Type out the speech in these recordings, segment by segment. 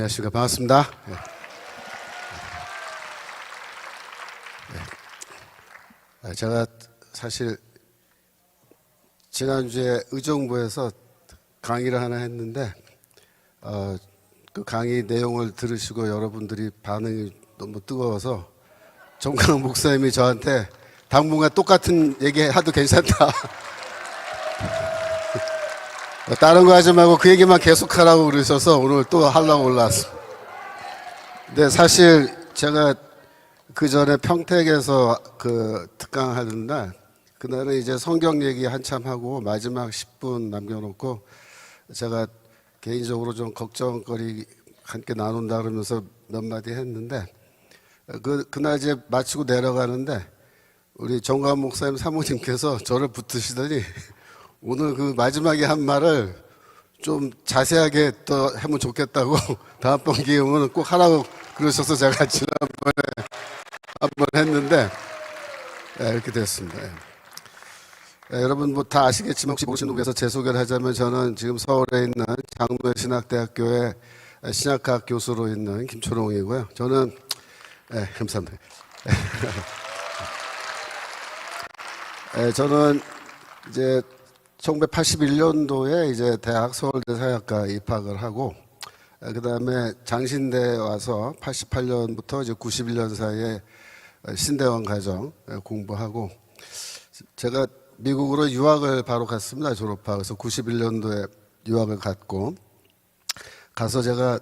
안녕하십니까. 반갑습니다. 제가 사실 지난주에 의정부에서 강의를 하나 했는데 그 강의 내용을 들으시고 여러분들이 반응이 너무 뜨거워서 정강 목사님이 저한테 당분간 똑같은 얘기 해도 괜찮다. 다른 거 하지 말고 그 얘기만 계속하라고 그러셔서 오늘 또 하려고 올라왔습니다. 근데 사실 제가 그 전에 평택에서 그 특강 하는 날, 그날은 이제 성경 얘기 한참 하고 마지막 10분 남겨놓고 제가 개인적으로 좀 걱정거리 함께 나눈다 그러면서 몇 마디 했는데 그날 이제 마치고 내려가는데 우리 정관 목사님 사모님께서 저를 붙드시더니 오늘 그 마지막에 한 말을 좀 자세하게 또 하면 좋겠다고 다음번 기회 오면 꼭 하라고 그러셔서 제가 지난번에 한번 했는데 이렇게 됐습니다. 여러분 뭐 다 아시겠지만 혹시 모르시는 분께서 제 소개를 하자면 저는 지금 서울에 있는 장로회 신학대학교의 신학학 교수로 있는 김초롱이고요. 저는 감사합니다. 저는 이제 1981년도에 이제 대학 서울대 사회학과 입학을 하고 그 다음에 장신대에 와서 88년부터 이제 91년 사이에 신대원 과정 공부하고 제가 미국으로 유학을 바로 갔습니다. 졸업하고. 그래서 91년도에 유학을 갔고 가서 제가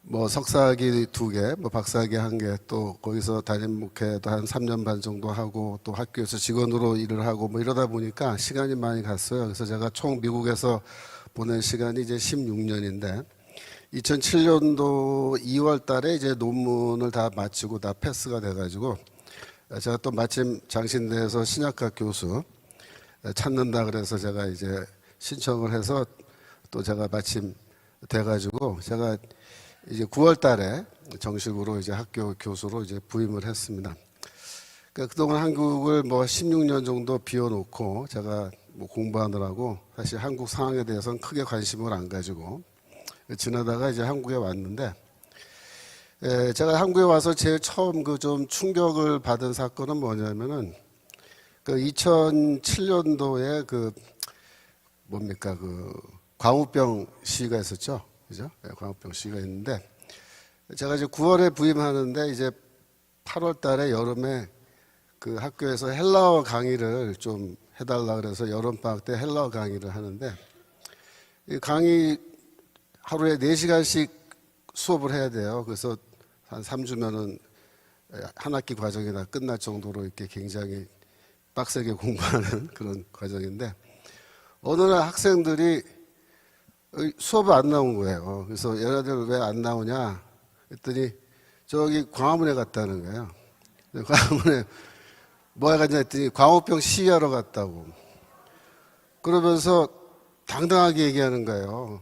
뭐 석사학위 2개, 뭐 박사학위 1개, 또 거기서 담임 목회도 한 3년 반 정도 하고 또 학교에서 직원으로 일을 하고 뭐 이러다 보니까 시간이 많이 갔어요. 그래서 제가 총 미국에서 보낸 시간이 이제 16년인데 2007년도 2월 달에 이제 논문을 다 마치고 다 패스가 돼가지고 제가 또 마침 장신대에서 신약학 교수 찾는다 그래서 제가 이제 신청을 해서 또 제가 마침 돼가지고 제가 이제 9월 달에 정식으로 이제 학교 교수로 이제 부임을 했습니다. 그러니까 그동안 한국을 뭐 16년 정도 비워놓고 제가 뭐 공부하느라고 사실 한국 상황에 대해서는 크게 관심을 안 가지고 지나다가 이제 한국에 왔는데 제가 한국에 와서 제일 처음 그 좀 충격을 받은 사건은 뭐냐면은 그 2007년도에 그 뭡니까 그 광우병 시위가 있었죠. 그죠? 광우병 시위가 있는데 제가 이제 9월에 부임하는데 이제 8월 달에 여름에 그 학교에서 헬라어 강의를 좀 해달라 그래서 여름방학 때 헬라어 강의를 하는데 이 강의 하루에 4시간씩 수업을 해야 돼요. 그래서 한 3주면은 한 학기 과정이 다 끝날 정도로 이렇게 굉장히 빡세게 공부하는 그런 과정인데 어느 날 학생들이 수업이 안 나온 거예요. 그래서 얘네들 왜 안 나오냐 했더니 저기 광화문에 갔다는 거예요. 광화문에 뭐에 갔냐 했더니 광우병 시위하러 갔다고. 그러면서 당당하게 얘기하는 거예요.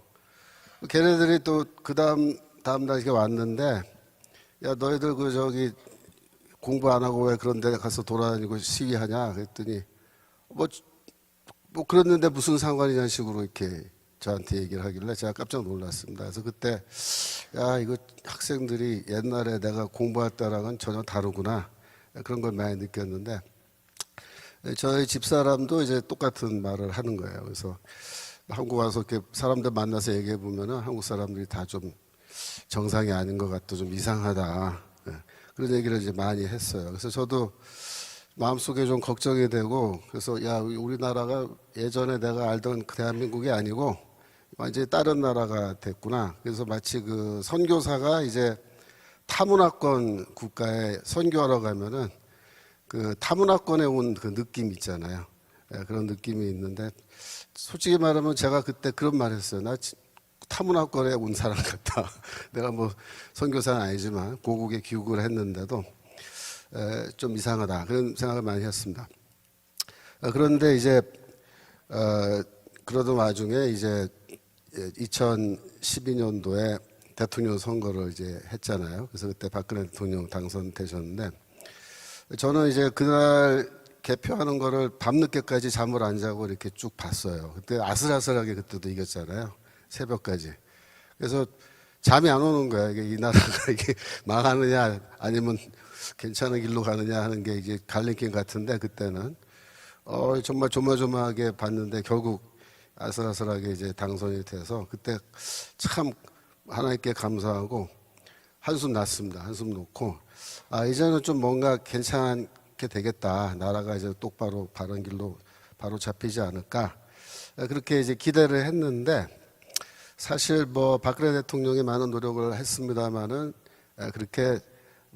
걔네들이 또 그 다음 날에 왔는데 야 너희들 그 저기 공부 안 하고 왜 그런 데 가서 돌아다니고 시위하냐 그랬더니 뭐 그랬는데 무슨 상관이냐는 식으로 이렇게 저한테 얘기를 하길래 제가 깜짝 놀랐습니다. 그래서 그때 야 이거 학생들이 옛날에 내가 공부할 때랑은 전혀 다르구나 그런 걸 많이 느꼈는데 저희 집사람도 이제 똑같은 말을 하는 거예요. 그래서 한국 와서 이렇게 사람들 만나서 얘기해 보면은 한국 사람들이 다 좀 정상이 아닌 것 같고 좀 이상하다 그런 얘기를 이제 많이 했어요. 그래서 저도 마음속에 좀 걱정이 되고 그래서 야 우리나라가 예전에 내가 알던 그 대한민국이 아니고 완전히 다른 나라가 됐구나. 그래서 마치 그 선교사가 이제 타문화권 국가에 선교하러 가면은 그 타문화권에 온 그 느낌 있잖아요. 그런 느낌이 있는데 솔직히 말하면 제가 그때 그런 말 했어요. 나 타문화권에 온 사람 같다. 내가 뭐 선교사는 아니지만 고국에 귀국을 했는데도 좀 이상하다. 그런 생각을 많이 했습니다. 그런데 이제 그러던 와중에 이제 2012년도에 대통령 선거를 이제 했잖아요. 그래서 그때 박근혜 대통령 당선되셨는데 저는 이제 그날 개표하는 거를 밤늦게까지 잠을 안 자고 이렇게 쭉 봤어요. 그때 아슬아슬하게 그때도 이겼잖아요. 새벽까지. 그래서 잠이 안 오는 거야. 이게 이 나라가 이게 망하느냐 아니면 괜찮은 길로 가느냐 하는 게 이제 갈림길 같은데, 그때는 정말 조마조마하게 봤는데 결국 아슬아슬하게 이제 당선이 돼서 그때 참 하나님께 감사하고 한숨 났습니다. 한숨 놓고 이제는 좀 뭔가 괜찮게 되겠다. 나라가 이제 똑바로 바른 길로 바로 잡히지 않을까. 그렇게 이제 기대를 했는데, 사실 뭐 박근혜 대통령이 많은 노력을 했습니다마는 그렇게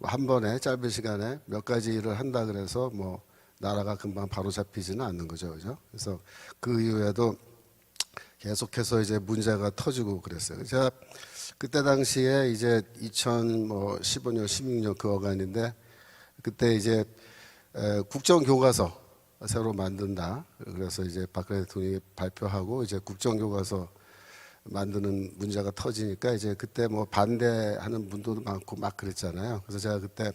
한 번에 짧은 시간에 몇 가지 일을 한다 그래서 뭐 나라가 금방 바로 잡히지는 않는 거죠, 그죠? 그래서 그 이후에도 계속해서 이제 문제가 터지고 그랬어요. 제가 그때 당시에 이제 2015년, 16년 그 어간인데, 그때 이제 국정교과서 새로 만든다. 그래서 이제 박근혜 대통령이 발표하고 이제 국정교과서 만드는 문제가 터지니까 이제 그때 뭐 반대하는 분들도 많고 막 그랬잖아요. 그래서 제가 그때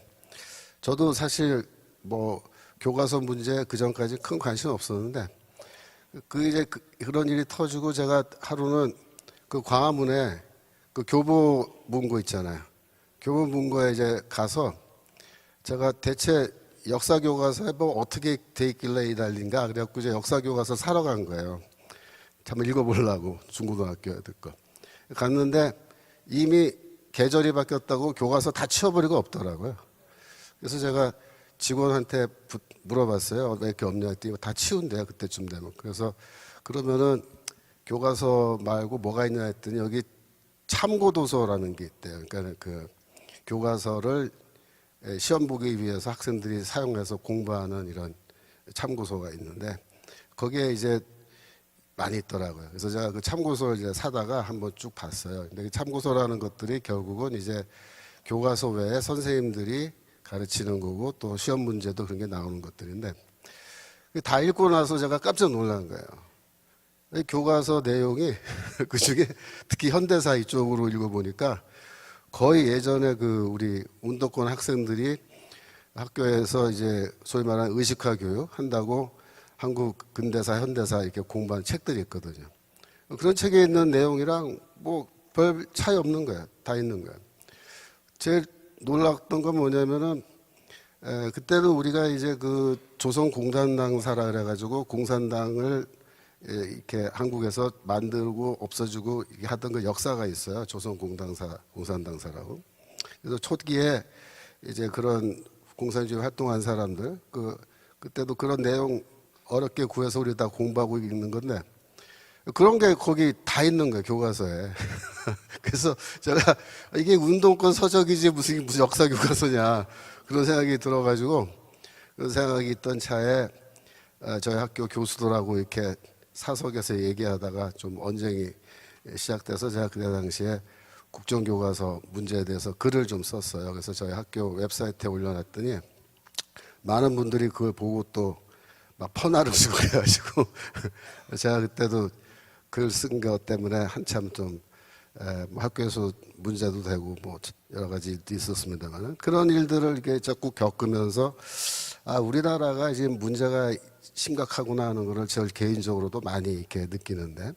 저도 사실 뭐 교과서 문제 그 전까지 큰 관심 없었는데 그런 일이 터지고 제가 하루는 그 광화문에 그 교보문고 있잖아요. 교보문고에 이제 가서 제가 대체 역사 교과서에 뭐 어떻게 돼 있길래 이 난리인가 그래갖고 이제 역사 교과서 사러 간 거예요. 한번 읽어보려고 중고등학교 듣고 갔는데 이미 계절이 바뀌었다고 교과서 다 치워버리고 없더라고요. 그래서 제가 직원한테 물어봤어요. 왜 이렇게 없냐 했더니 다 치운대요. 그때쯤 되면. 그래서 그러면은 교과서 말고 뭐가 있냐 했더니 여기 참고도서라는 게 있대요. 그러니까 그 교과서를 시험 보기 위해서 학생들이 사용해서 공부하는 이런 참고서가 있는데 거기에 이제 많이 있더라고요. 그래서 제가 그 참고서를 이제 사다가 한번 쭉 봤어요. 근데 그 참고서라는 것들이 결국은 이제 교과서 외에 선생님들이 가르치는 거고 또 시험 문제도 그런 게 나오는 것들인데 다 읽고 나서 제가 깜짝 놀란 거예요. 이 교과서 내용이 그 중에 특히 현대사 이쪽으로 읽어보니까 거의 예전에 그 우리 운동권 학생들이 학교에서 이제 소위 말하는 의식화 교육 한다고 한국 근대사, 현대사 이렇게 공부한 책들이 있거든요. 그런 책에 있는 내용이랑 뭐 별 차이 없는 거예요. 다 있는 거예요. 제일 놀랐던 건 뭐냐면은 그때는 우리가 이제 그 조선 공산당사라 그래가지고 공산당을 이렇게 한국에서 만들고 없어지고 하던 그 역사가 있어요. 조선 공산당사라고. 그래서 초기에 이제 그런 공산주의 활동한 사람들 그때도 그런 내용 어렵게 구해서 우리 다 공부하고 있는 건데 그런 게 거기 다 있는 거예요, 교과서에. 그래서 제가 이게 운동권 서적이지 무슨 역사 교과서냐 그런 생각이 들어가지고 그런 생각이 있던 차에 저희 학교 교수들하고 이렇게 사석에서 얘기하다가 좀 언쟁이 시작돼서 제가 그때 당시에 국정교과서 문제에 대해서 글을 좀 썼어요. 그래서 저희 학교 웹사이트에 올려놨더니 많은 분들이 그걸 보고 또 막 퍼나를 쓰고 그래가지고 제가 그때도 글 쓴 것 때문에 한참 좀 학교에서 문제도 되고 뭐 여러 가지 있었습니다만 그런 일들을 이렇게 자꾸 겪으면서 우리나라가 지금 문제가 심각하구나 하는 거를 저 개인적으로도 많이 이렇게 느끼는데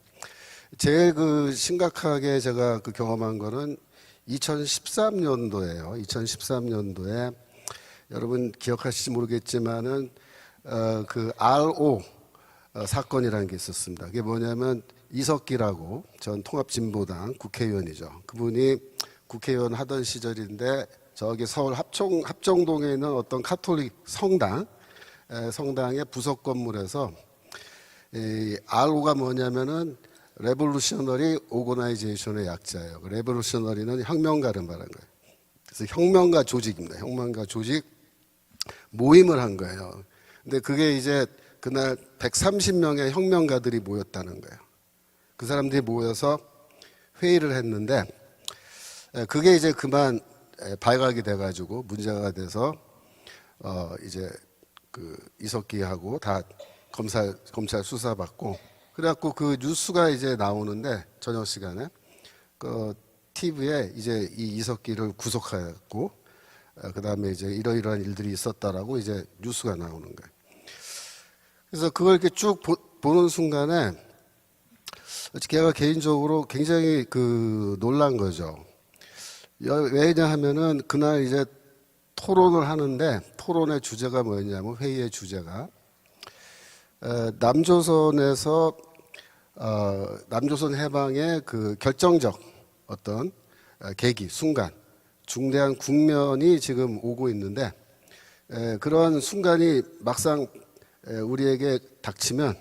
제일 그 심각하게 제가 그 경험한 거는 2013년도예요. 2013년도에 여러분 기억하실지 모르겠지만은 그 RO 사건이라는 게 있었습니다. 그게 뭐냐면 이석기라고 전 통합진보당 국회의원이죠. 그분이 국회의원 하던 시절인데 저기 서울 합정동에 있는 어떤 카톨릭 성당의 부속 건물에서 이 RO가 뭐냐면은 레볼루셔너리 오거나이제이션의 약자예요. 레볼루셔너리는 혁명가를 말한 거예요. 그래서 혁명가 조직입니다. 혁명가 조직 모임을 한 거예요. 근데 그게 이제 그날 130명의 혁명가들이 모였다는 거예요. 그 사람들이 모여서 회의를 했는데 그게 이제 그만 발각이 돼가지고 문제가 돼서 이제 그 이석기하고 다 검찰 수사받고 그래갖고 그 뉴스가 이제 나오는데 저녁 시간에 그 TV에 이제 이 이석기를 구속하였고 그 다음에 이제 이러이러한 일들이 있었다라고 이제 뉴스가 나오는 거예요. 그래서 그걸 이렇게 쭉 보는 순간에 제가 개인적으로 굉장히 그 놀란 거죠. 왜냐 하면은 그날 이제 토론을 하는데 토론의 주제가 뭐였냐면 회의의 주제가 남조선에서 남조선 해방의 그 결정적 어떤 계기, 순간, 중대한 국면이 지금 오고 있는데 그런 순간이 막상 우리에게 닥치면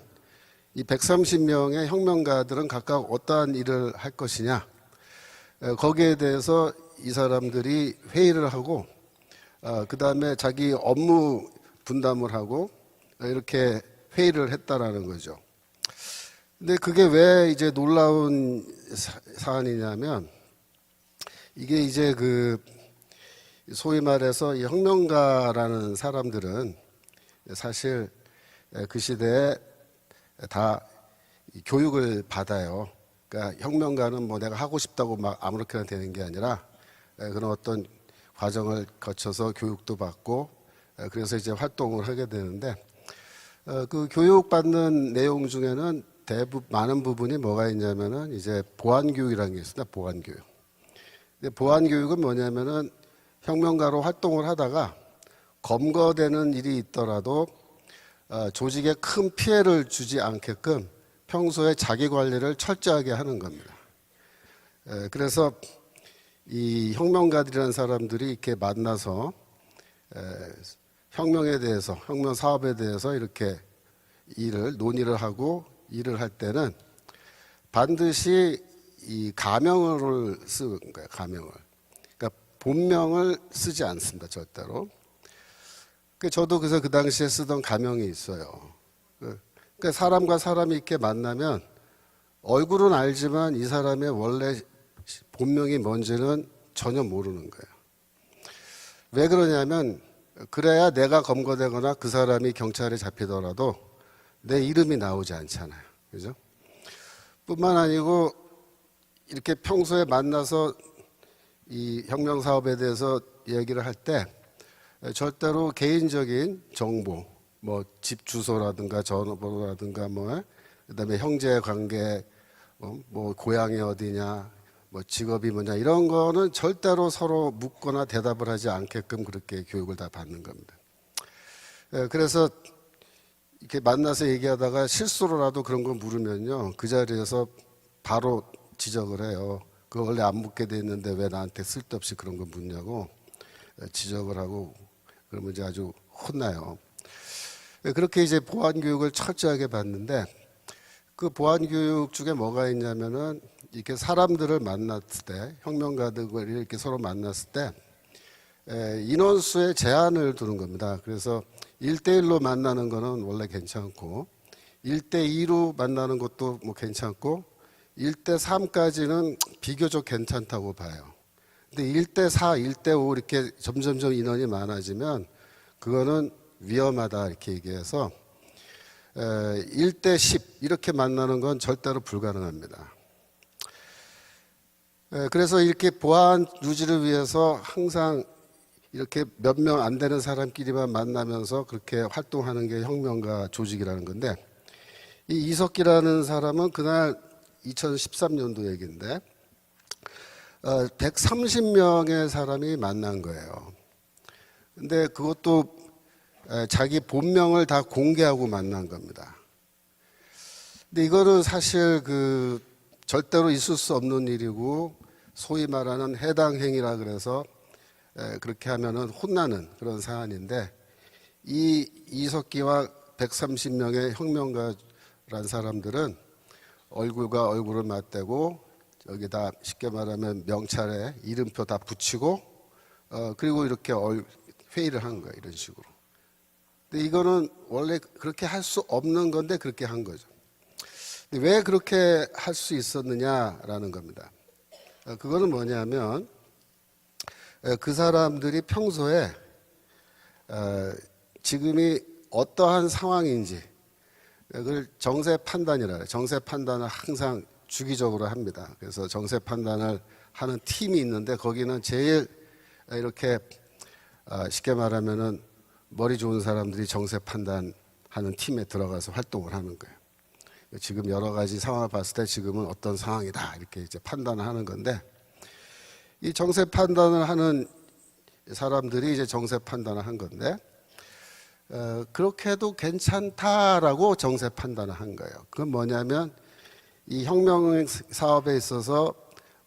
이 130명의 혁명가들은 각각 어떠한 일을 할 것이냐 거기에 대해서 이 사람들이 회의를 하고 그 다음에 자기 업무 분담을 하고 이렇게 회의를 했다라는 거죠. 근데 그게 왜 이제 놀라운 사안이냐면 이게 이제 그 소위 말해서 이 혁명가라는 사람들은 사실 그 시대에 다 교육을 받아요. 그러니까 혁명가는 뭐 내가 하고 싶다고 막 아무렇게나 되는 게 아니라 그런 어떤 과정을 거쳐서 교육도 받고 그래서 이제 활동을 하게 되는데 그 교육받는 내용 중에는 많은 부분이 뭐가 있냐면은 이제 보안교육이라는 게 있습니다. 보안교육. 근데 보안교육은 뭐냐면은 혁명가로 활동을 하다가 검거되는 일이 있더라도 조직에 큰 피해를 주지 않게끔 평소에 자기 관리를 철저하게 하는 겁니다. 그래서 이 혁명가들이라는 사람들이 이렇게 만나서 혁명에 대해서, 혁명 사업에 대해서 이렇게 논의를 하고 일을 할 때는 반드시 이 가명을 쓰는 거예요. 가명을. 그러니까 본명을 쓰지 않습니다. 절대로. 저도 그래서 그 당시에 쓰던 가명이 있어요. 그러니까 사람과 사람이 이렇게 만나면 얼굴은 알지만 이 사람의 원래 본명이 뭔지는 전혀 모르는 거예요. 왜 그러냐면 그래야 내가 검거되거나 그 사람이 경찰에 잡히더라도 내 이름이 나오지 않잖아요. 그죠? 뿐만 아니고 이렇게 평소에 만나서 이 혁명 사업에 대해서 얘기를 할 때 절대로 개인적인 정보, 뭐 집 주소라든가 전화번호라든가 뭐 그다음에 형제 관계, 뭐 고향이 어디냐, 뭐 직업이 뭐냐 이런 거는 절대로 서로 묻거나 대답을 하지 않게끔 그렇게 교육을 다 받는 겁니다. 그래서 이렇게 만나서 얘기하다가 실수로라도 그런 거 물으면요 그 자리에서 바로 지적을 해요. 그거 원래 안 묻게 돼 있는데 왜 나한테 쓸데없이 그런 거 묻냐고 지적을 하고 그러면 이제 아주 혼나요. 그렇게 이제 보안 교육을 철저하게 받는데 그 보안 교육 중에 뭐가 있냐면은 이렇게 사람들을 만났을 때 혁명가들을 이렇게 서로 만났을 때 인원수의 제한을 두는 겁니다. 그래서 1대1로 만나는 거는 원래 괜찮고 1대2로 만나는 것도 뭐 괜찮고 1대3까지는 비교적 괜찮다고 봐요. 근데 1대4, 1대5 이렇게 점점점 인원이 많아지면 그거는 위험하다 이렇게 얘기해서 1대10 이렇게 만나는 건 절대로 불가능합니다. 그래서 이렇게 보안 유지를 위해서 항상 이렇게 몇 명 안 되는 사람끼리만 만나면서 그렇게 활동하는 게 혁명가 조직이라는 건데 이 이석기라는 사람은 그날 2013년도 얘기인데 130명의 사람이 만난 거예요. 근데 그것도 자기 본명을 다 공개하고 만난 겁니다. 근데 이거는 사실 그 절대로 있을 수 없는 일이고 소위 말하는 해당 행위라 그래서 그렇게 하면은 혼나는 그런 사안인데 이 이석기와 130명의 혁명가란 사람들은 얼굴과 얼굴을 맞대고 여기다 쉽게 말하면 명찰에 이름표 다 붙이고 그리고 이렇게 회의를 한 거예요. 이런 식으로. 근데 이거는 원래 그렇게 할 수 없는 건데 그렇게 한 거죠. 근데 왜 그렇게 할 수 있었느냐라는 겁니다. 그거는 뭐냐면 그 사람들이 평소에 지금이 어떠한 상황인지 그걸 정세 판단이라 해요. 정세 판단을 항상 주기적으로 합니다. 그래서 정세 판단을 하는 팀이 있는데 거기는 제일 이렇게 쉽게 말하면은 머리 좋은 사람들이 정세 판단하는 팀에 들어가서 활동을 하는 거예요. 지금 여러 가지 상황을 봤을 때 지금은 어떤 상황이다 이렇게 이제 판단을 하는 건데 이 정세 판단을 하는 사람들이 이제 정세 판단을 한 건데, 그렇게 해도 괜찮다라고 정세 판단을 한 거예요. 그건 뭐냐면 이 혁명 사업에 있어서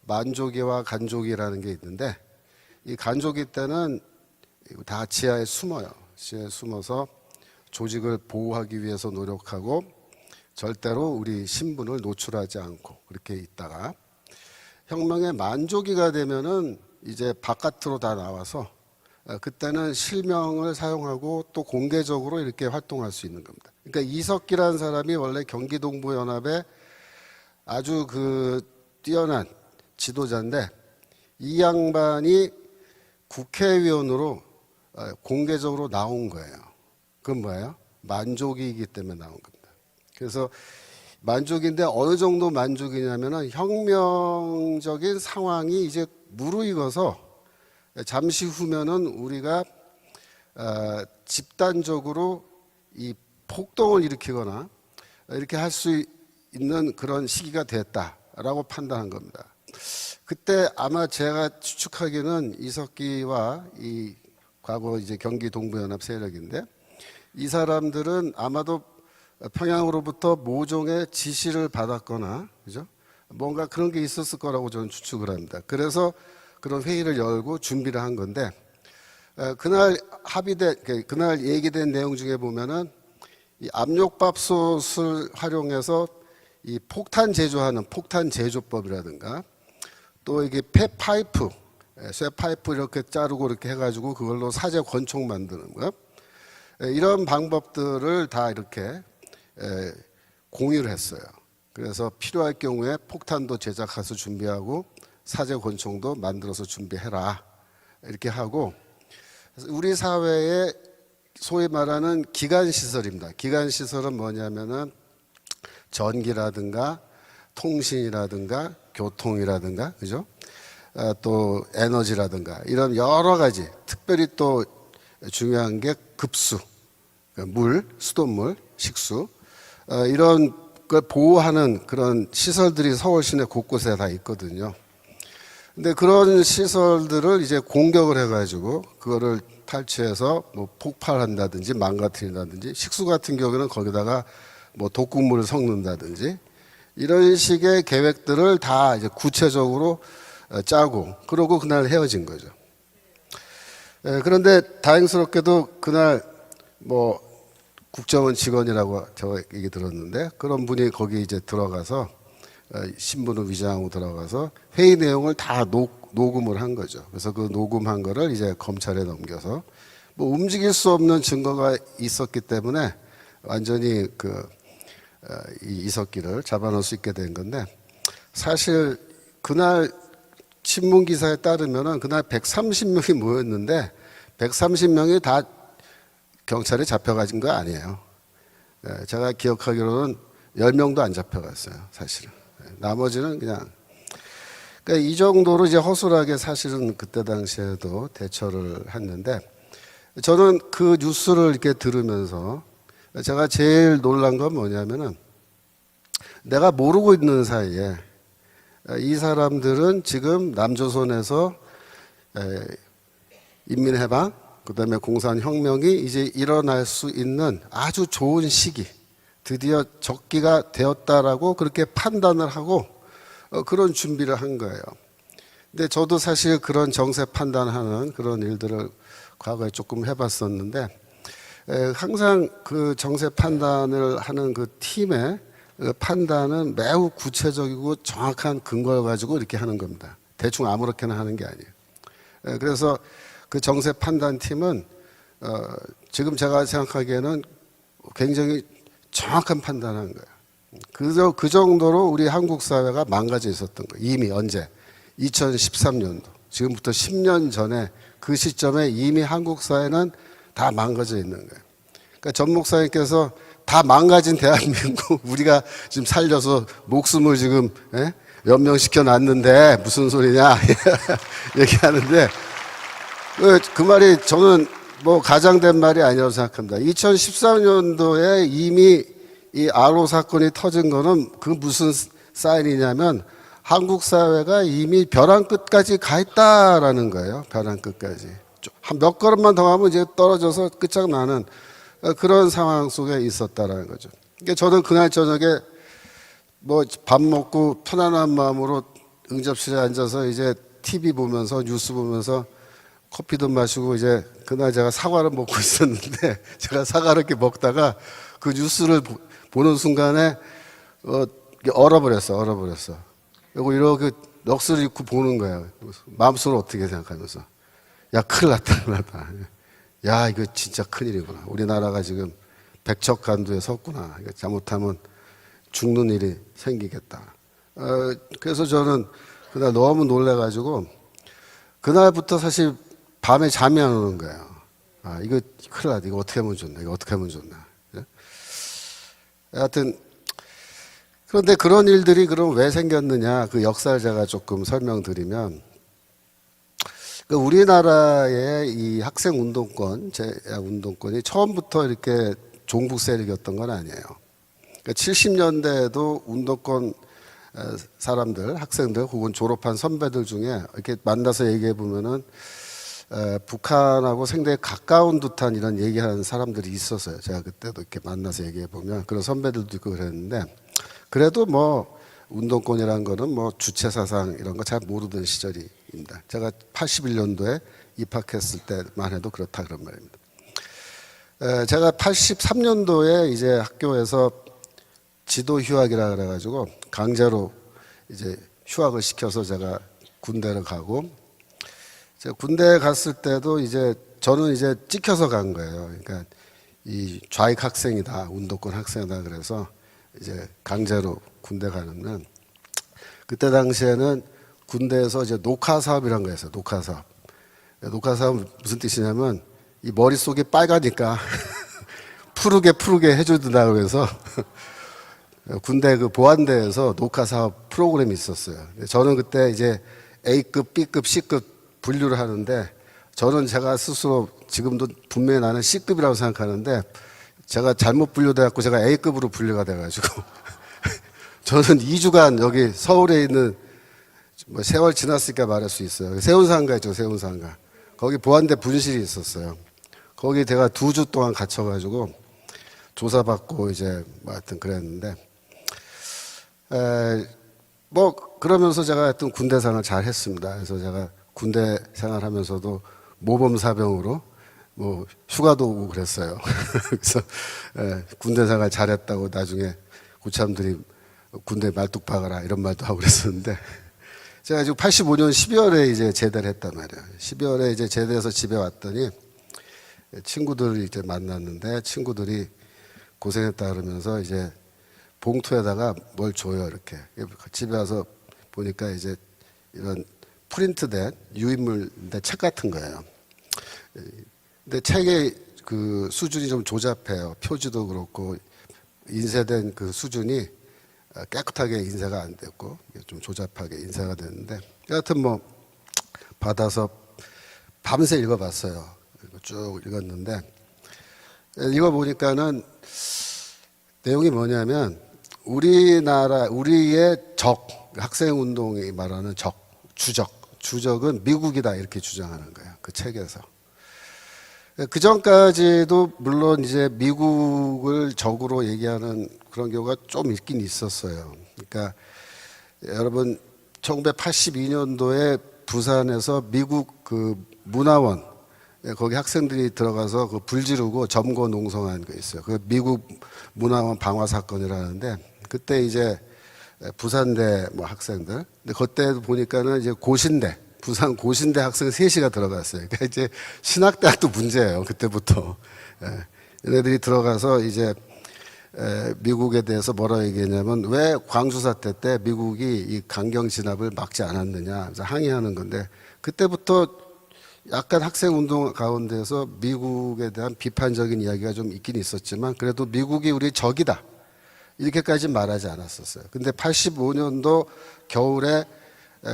만조기와 간조기라는 게 있는데, 이 간조기 때는 다 지하에 숨어요. 지하에 숨어서 조직을 보호하기 위해서 노력하고 절대로 우리 신분을 노출하지 않고 그렇게 있다가, 혁명의 만조기가 되면은 이제 바깥으로 다 나와서 그때는 실명을 사용하고 또 공개적으로 이렇게 활동할 수 있는 겁니다. 그러니까 이석기라는 사람이 원래 경기동부연합의 아주 그 뛰어난 지도자인데, 이 양반이 국회의원으로 공개적으로 나온 거예요. 그건 뭐예요? 만족이기 때문에 나온 겁니다. 그래서 만족인데 어느 정도 만족이냐면은 혁명적인 상황이 이제 무르익어서 잠시 후면은 우리가 집단적으로 이 폭동을 일으키거나 이렇게 할 수 있는 그런 시기가 됐다라고 판단한 겁니다. 그때 아마 제가 추측하기는 이석기와 이 과거 이제 경기 동부연합 세력인데, 이 사람들은 아마도 평양으로부터 모종의 지시를 받았거나, 그죠? 뭔가 그런 게 있었을 거라고 저는 추측을 합니다. 그래서 그런 회의를 열고 준비를 한 건데, 그날 그날 얘기된 내용 중에 보면은 이 압력밥솥을 활용해서 이 폭탄 제조하는 폭탄 제조법이라든가, 또 이게 폐파이프, 쇠파이프 이렇게 자르고 이렇게 해가지고 그걸로 사제 권총 만드는 거, 이런 방법들을 다 이렇게 공유를 했어요. 그래서 필요할 경우에 폭탄도 제작해서 준비하고 사제 권총도 만들어서 준비해라 이렇게 하고, 우리 사회에 소위 말하는 기관 시설입니다. 기관 시설은 뭐냐면은 전기라든가 통신이라든가 교통이라든가, 그죠? 또 에너지라든가 이런 여러 가지, 특별히 또 중요한 게 급수, 물, 수돗물, 식수, 이런 걸 보호하는 그런 시설들이 서울 시내 곳곳에 다 있거든요. 근데 그런 시설들을 이제 공격을 해가지고 그거를 탈취해서 뭐 폭발한다든지 망가뜨린다든지, 식수 같은 경우는 거기다가 뭐 독극물을 섞는다든지, 이런 식의 계획들을 다 이제 구체적으로 짜고, 그러고 그날 헤어진 거죠. 그런데 다행스럽게도 그날 뭐 국정원 직원이라고 저 얘기 들었는데, 그런 분이 거기 이제 들어가서 신분을 위장하고 들어가서 회의 내용을 다 녹음을 한 거죠. 그래서 그 녹음한 거를 이제 검찰에 넘겨서, 뭐 움직일 수 없는 증거가 있었기 때문에 완전히 이 이석기를 잡아놓을 수 있게 된 건데, 사실 그날 신문 기사에 따르면은 그날 130명이 모였는데 130명이 다 경찰에 잡혀가진 거 아니에요. 제가 기억하기로는 10명도 안 잡혀갔어요, 사실은. 나머지는 그냥, 그러니까 이 정도로 이제 허술하게 사실은 그때 당시에도 대처를 했는데, 저는 그 뉴스를 이렇게 들으면서 제가 제일 놀란 건 뭐냐면은, 내가 모르고 있는 사이에 이 사람들은 지금 남조선에서 인민해방, 그다음에 공산혁명이 이제 일어날 수 있는 아주 좋은 시기, 드디어 적기가 되었다라고 그렇게 판단을 하고 그런 준비를 한 거예요. 근데 저도 사실 그런 정세 판단하는 그런 일들을 과거에 조금 해봤었는데, 항상 그 정세 판단을 하는 그 팀의 판단은 매우 구체적이고 정확한 근거를 가지고 이렇게 하는 겁니다. 대충 아무렇게나 하는 게 아니에요. 그래서 그 정세 판단 팀은 지금 제가 생각하기에는 굉장히 정확한 판단을 한 거예요. 그 정도로 우리 한국 사회가 망가져 있었던 거예요. 이미 언제? 2013년도. 지금부터 10년 전에 그 시점에 이미 한국 사회는 다 망가져 있는 거예요. 그러니까 전 목사님께서 다 망가진 대한민국 우리가 지금 살려서 목숨을 지금 연명시켜 놨는데 무슨 소리냐 얘기하는데, 그 말이 저는 뭐 가장된 말이 아니라고 생각합니다. 2014년도에 이미 이 아로 사건이 터진 거는 그 무슨 사인이냐면, 한국 사회가 이미 벼랑 끝까지 가 있다라는 거예요. 벼랑 끝까지. 한 몇 걸음만 더 가면 이제 떨어져서 끝장나는 그런 상황 속에 있었다라는 거죠. 그러니까 저는 그날 저녁에 뭐 밥 먹고 편안한 마음으로 응접실에 앉아서 이제 TV 보면서 뉴스 보면서 커피도 마시고 이제 그날 제가 사과를 먹고 있었는데 제가 사과를 이렇게 먹다가 그 뉴스를 보는 순간에 얼어버렸어. 그리고 이렇게 넋을 잃고 보는 거예요. 마음속으로 어떻게 생각하면서 야 큰일 났다. 야 이거 진짜 큰일이구나. 우리나라가 지금 백척간두에 섰구나. 잘못하면 죽는 일이 생기겠다. 그래서 저는 그날 너무 놀래가지고 그날부터 사실 밤에 잠이 안 오는 거예요. 아 이거 큰일 났다. 이거 어떻게 하면 좋나. 하여튼 그런데 그런 일들이 그럼 왜 생겼느냐 그 역사를 제가 조금 설명드리면 우리나라의 이 학생 운동권, 제약 운동권이 처음부터 이렇게 종북 세력이었던 건 아니에요. 70년대에도 운동권 사람들, 학생들 혹은 졸업한 선배들 중에 이렇게 만나서 얘기해 보면은 북한하고 상당히 가까운 듯한 이런 얘기하는 사람들이 있었어요. 제가 그때도 이렇게 만나서 얘기해 보면 그런 선배들도 있고 그랬는데 그래도 뭐 운동권이라는 거는 뭐 주체 사상 이런 거 잘 모르던 시절입니다. 제가 81년도에 입학했을 때만 해도 그렇다 그런 말입니다. 제가 83년도에 이제 학교에서 지도 휴학이라 그래가지고 강제로 이제 휴학을 시켜서 제가 군대를 가고 제가 군대에 갔을 때도 이제 저는 이제 찍혀서 간 거예요. 그러니까 이 좌익 학생이다, 운동권 학생이다 그래서 이제 강제로 군대 가는데 그때 당시에는 군대에서 이제 녹화 사업이라는 거였어요. 녹화 사업. 녹화 사업은 무슨 뜻이냐면 이 머릿속이 빨가니까 푸르게 해주더라 그래서 군대 그 보안대에서 녹화 사업 프로그램이 있었어요. 저는 그때 이제 A급, B급, C급 분류를 하는데 저는 제가 스스로 지금도 분명히 나는 C급이라고 생각하는데 제가 잘못 분류돼갖고 제가 A급으로 분류가 돼가지고 저는 2주간 여기 서울에 있는 뭐 세월 지났으니까 말할 수 있어요. 세운상가 있죠, 세운상가. 거기 보안대 분실이 있었어요. 거기 제가 2주 동안 갇혀가지고 조사받고 이제 뭐 하여튼 그랬는데 뭐 그러면서 제가 하여튼 군대 생활 잘 했습니다. 그래서 제가 군대 생활하면서도 모범사병으로 뭐 휴가도 오고 그랬어요. 그래서 군대 생활 잘했다고 나중에 고참들이 군대 말뚝 박아라 이런 말도 하고 그랬었는데 제가 지금 85년 12월에 이제 제대를 했단 말이에요. 12월에 이제 제대해서 집에 왔더니 친구들을 이제 만났는데 친구들이 고생했다 그러면서 이제 봉투에다가 뭘 줘요 이렇게. 집에 와서 보니까 이제 이런 프린트된 유인물인데 책 같은 거예요. 근데 책의 그 수준이 좀 조잡해요. 표지도 그렇고 인쇄된 그 수준이 깨끗하게 인쇄가 안 됐고 좀 조잡하게 인쇄가 됐는데 여하튼 뭐 받아서 밤새 읽어봤어요. 쭉 읽었는데 읽어보니까는 내용이 뭐냐면 우리의 적, 학생운동이 말하는 주적은 미국이다 이렇게 주장하는 거예요. 그 책에서. 그 전까지도 물론 이제 미국을 적으로 얘기하는 그런 경우가 좀 있긴 있었어요. 그러니까 여러분 1982년도에 부산에서 미국 그 문화원 거기 학생들이 들어가서 그 불 지르고 점거 농성한 거 있어요. 그 미국 문화원 방화 사건이라는데 그때 이제 부산대 뭐 학생들 근데 그때 보니까는 이제 고신대 부산 고신대 학생 3시가 들어갔어요. 그러니까 이제 신학대학도 문제예요. 그때부터. 얘네들이 들어가서 이제 미국에 대해서 뭐라 얘기했냐면 왜 광주 사태 때 미국이 이 강경 진압을 막지 않았느냐 그래서 항의하는 건데 그때부터 약간 학생 운동 가운데서 미국에 대한 비판적인 이야기가 좀 있긴 있었지만 그래도 미국이 우리 적이다. 이렇게까지 말하지 않았었어요. 근데 85년도 겨울에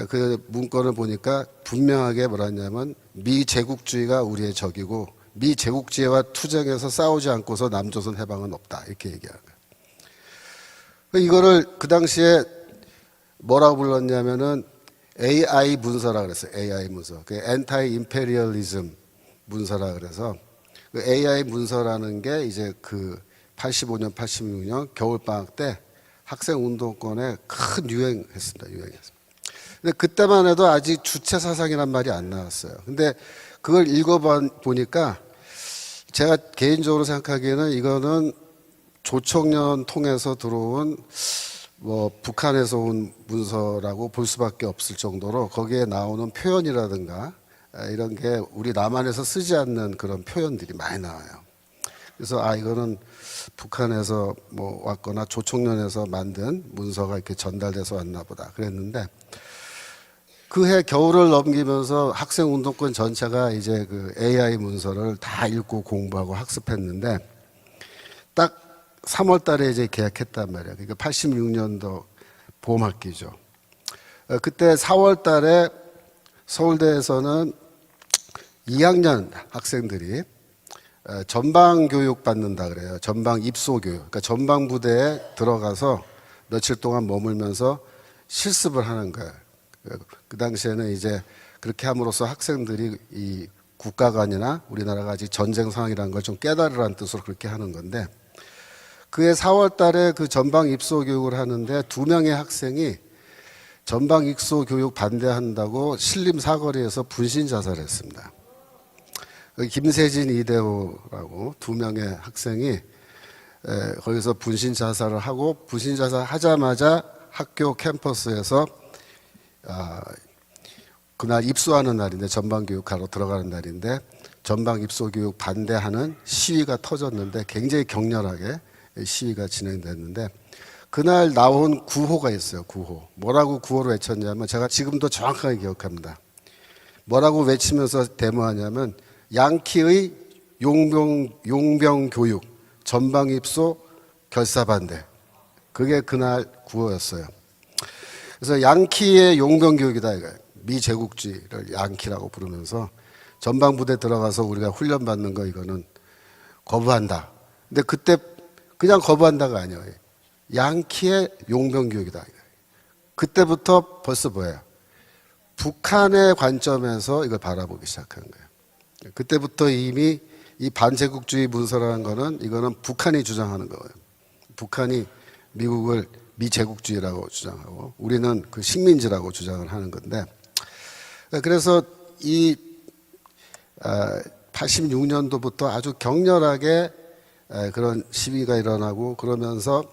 그 문건을 보니까 분명하게 뭐라냐면 미제국주의가 우리의 적이고 미제국주의와 투쟁해서 싸우지 않고서 남조선 해방은 없다 이렇게 얘기하는 거예요. 이거를 그 당시에 뭐라고 불렀냐면은 AI 문서라 그랬어요. AI 문서. 그 엔타이 임페리얼리즘 문서라 그래서 그 AI 문서라는 게 이제 그 85년, 86년 겨울방학 때 학생 운동권에 큰 유행했습니다. 유행했습니다. 근데 그때만 해도 아직 주체 사상이란 말이 안 나왔어요. 근데 그걸 읽어보니까 제가 개인적으로 생각하기에는 이거는 조총련 통해서 들어온 뭐 북한에서 온 문서라고 볼 수밖에 없을 정도로 거기에 나오는 표현이라든가 이런 게 우리 남한에서 쓰지 않는 그런 표현들이 많이 나와요. 그래서 이거는 북한에서 뭐 왔거나 조총련에서 만든 문서가 이렇게 전달돼서 왔나 보다 그랬는데 그 해 겨울을 넘기면서 학생 운동권 전체가 이제 그 AI 문서를 다 읽고 공부하고 학습했는데 딱 3월 달에 이제 개학했단 말이에요. 그러니까 86년도 봄 학기죠. 그때 4월 달에 서울대에서는 2학년 학생들이 전방 교육 받는다 그래요. 전방 입소 교육. 그러니까 전방 부대에 들어가서 며칠 동안 머물면서 실습을 하는 거예요. 그 당시에는 이제 그렇게 함으로써 학생들이 이 국가관이나 우리나라가 아직 전쟁 상황이라는 걸 좀 깨달으라는 뜻으로 그렇게 하는 건데 그해 4월 달에 그 전방 입소 교육을 하는데 2명의 학생이 전방 입소 교육 반대한다고 신림 사거리에서 분신 자살했습니다. 김세진, 이대호라고 2명의 학생이 거기서 분신 자살을 하고 분신 자살 하자마자 학교 캠퍼스에서 그날 입소하는 날인데 전방 교육하러 들어가는 날인데 전방 입소 교육 반대하는 시위가 터졌는데 굉장히 격렬하게 시위가 진행됐는데 그날 나온 구호가 있어요. 구호. 뭐라고 구호를 외쳤냐면 제가 지금도 정확하게 기억합니다. 뭐라고 외치면서 데모하냐면 양키의 용병 교육 전방 입소 결사 반대. 그게 그날 구호였어요. 그래서 양키의 용병 교육이다 이거예요. 미제국주의를 양키라고 부르면서 전방 부대 들어가서 우리가 훈련 받는 거 이거는 거부한다. 근데 그때 그냥 거부한다가 아니에요. 양키의 용병 교육이다. 그때부터 벌써 뭐예요? 북한의 관점에서 이걸 바라보기 시작한 거예요. 그때부터 이미 이 반제국주의 문서라는 거는 이거는 북한이 주장하는 거예요. 북한이 미국을 미제국주의라고 주장하고 우리는 그 식민지라고 주장을 하는 건데 그래서 이 86년도부터 아주 격렬하게 그런 시위가 일어나고 그러면서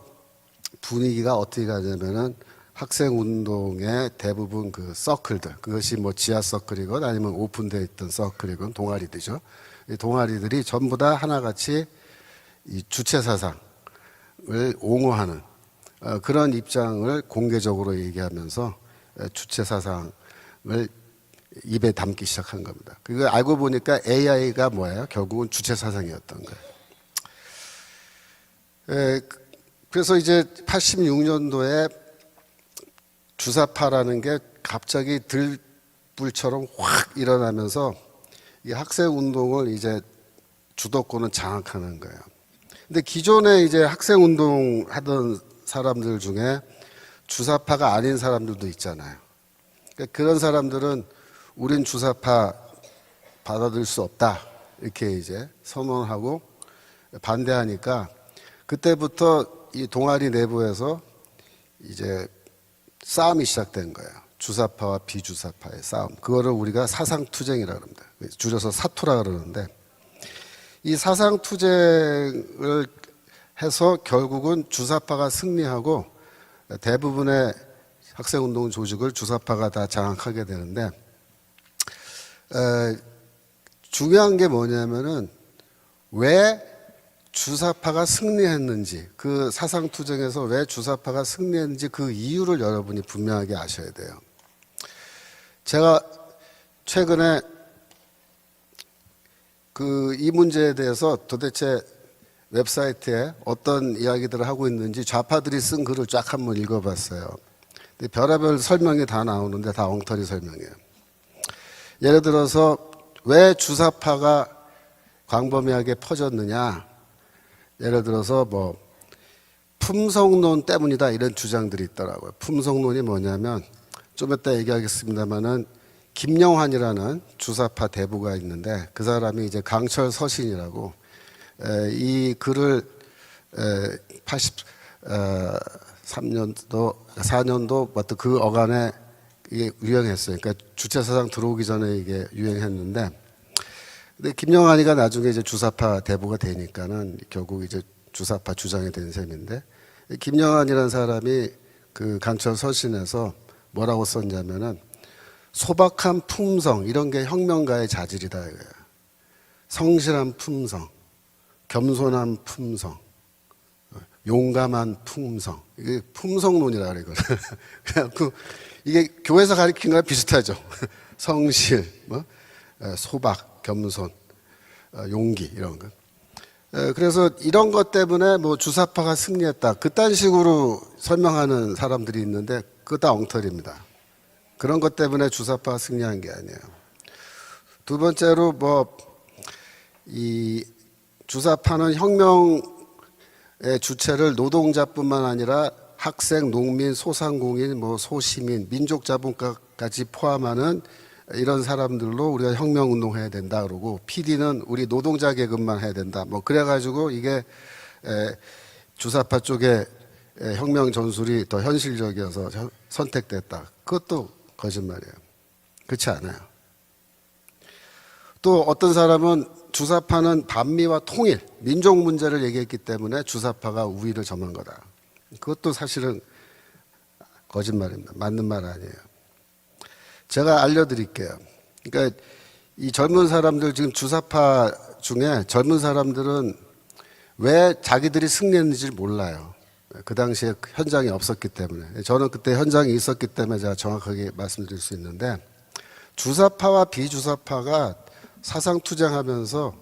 분위기가 어떻게 가냐면은 학생 운동의 대부분 그 서클들 그것이 뭐 지하 서클이건 아니면 오픈되어 있던 서클이건 동아리들이죠. 이 동아리들이 전부 다 하나같이 이 주체 사상을 옹호하는 그런 입장을 공개적으로 얘기하면서 주체 사상을 입에 담기 시작한 겁니다. 그걸 알고 보니까 AI가 뭐예요? 결국은 주체 사상이었던 거예요. 그래서 이제 86년도에 주사파라는 게 갑자기 들불처럼 확 일어나면서 이 학생 운동을 이제 주도권을 장악하는 거예요. 근데 기존에 이제 학생 운동 하던 사람들 중에 주사파가 아닌 사람들도 있잖아요. 그러니까 그런 사람들은 우린 주사파 받아들일 수 없다. 이렇게 이제 선언하고 반대하니까 그때부터 이 동아리 내부에서 이제 싸움이 시작된 거예요. 주사파와 비주사파의 싸움. 그거를 우리가 사상투쟁이라고 합니다. 줄여서 사투라 그러는데 이 사상투쟁을 해서 결국은 주사파가 승리하고 대부분의 학생운동 조직을 주사파가 다 장악하게 되는데 중요한 게 뭐냐면은 왜 주사파가 승리했는지 그 사상투쟁에서 왜 주사파가 승리했는지 그 이유를 여러분이 분명하게 아셔야 돼요. 제가 최근에 이 문제에 대해서 도대체 웹사이트에 어떤 이야기들을 하고 있는지 좌파들이 쓴 글을 쫙 한번 읽어봤어요. 근데 별의별 설명이 다 나오는데 다 엉터리 설명이에요. 예를 들어서 왜 주사파가 광범위하게 퍼졌느냐? 예를 들어서 뭐 품성론 때문이다 이런 주장들이 있더라고요. 품성론이 뭐냐면 좀 이따 얘기하겠습니다만은 김영환이라는 주사파 대부가 있는데 그 사람이 이제 강철 서신이라고 이 글을 83년도 4년도 어떤 그 어간에 이게 유행했어요. 그러니까 주체사상 들어오기 전에 이게 유행했는데, 근데 김영환이가 나중에 이제 주사파 대부가 되니까는 결국 이제 주사파 주장이 된 셈인데, 김영환이라는 사람이 그 강철 서신에서 뭐라고 썼냐면은 소박한 품성 이런 게 혁명가의 자질이다 이거예요. 성실한 품성, 겸손한 품성, 용감한 품성. 이게 품성론이라 그래, 이거는. 그래갖고 이게 교회에서 가르친 거랑 비슷하죠. 성실, 소박, 겸손, 용기, 이런 거. 그래서 이런 것 때문에 뭐 주사파가 승리했다. 그딴 식으로 설명하는 사람들이 있는데 그거 다 엉터리입니다. 그런 것 때문에 주사파가 승리한 게 아니에요. 두 번째로 이 주사파는 혁명의 주체를 노동자뿐만 아니라 학생, 농민, 소상공인, 소시민, 민족자본가까지 포함하는 이런 사람들로 우리가 혁명운동해야 된다 그러고 PD는 우리 노동자 계급만 해야 된다. 그래가지고 이게 주사파 쪽에 혁명 전술이 더 현실적이어서 선택됐다. 그것도 거짓말이에요. 그렇지 않아요. 또 어떤 사람은 주사파는 반미와 통일, 민족 문제를 얘기했기 때문에 주사파가 우위를 점한 거다. 그것도 사실은 거짓말입니다. 맞는 말 아니에요. 제가 알려드릴게요. 그러니까 이 젊은 사람들 지금 주사파 중에 젊은 사람들은 왜 자기들이 승리했는지 몰라요. 그 당시에 현장이 없었기 때문에. 저는 그때 현장이 있었기 때문에 제가 정확하게 말씀드릴 수 있는데 주사파와 비주사파가 사상투쟁하면서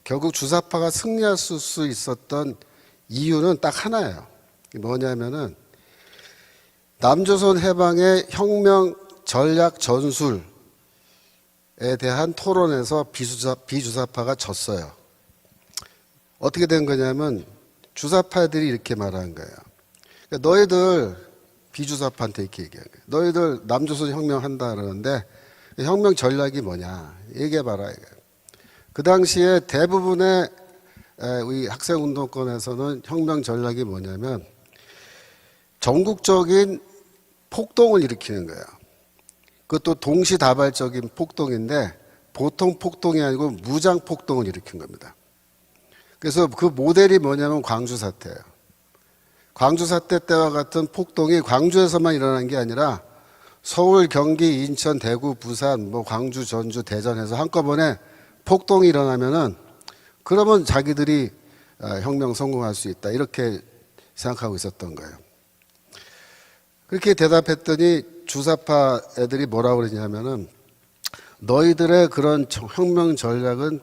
결국 주사파가 승리할 수 있었던 이유는 딱 하나예요. 뭐냐면은 남조선 해방의 혁명 전략 전술에 대한 토론에서 비주사파가 졌어요. 어떻게 된 거냐면 주사파들이 이렇게 말한 거예요. 그러니까 너희들 비주사파한테 이렇게 얘기한 거예요. 너희들 남조선 혁명한다 그러는데 혁명 전략이 뭐냐 얘기해봐라. 그 당시에 대부분의 우리 학생운동권에서는 혁명 전략이 뭐냐면 전국적인 폭동을 일으키는 거예요. 그것도 동시다발적인 폭동인데 보통 폭동이 아니고 무장 폭동을 일으킨 겁니다. 그래서 그 모델이 뭐냐면 광주 사태예요. 광주 사태 때와 같은 폭동이 광주에서만 일어난 게 아니라 서울, 경기, 인천, 대구, 부산, 광주, 전주, 대전에서 한꺼번에 폭동이 일어나면은 그러면 자기들이 혁명 성공할 수 있다 이렇게 생각하고 있었던 거예요. 그렇게 대답했더니 주사파 애들이 뭐라고 그러냐면은 너희들의 그런 혁명 전략은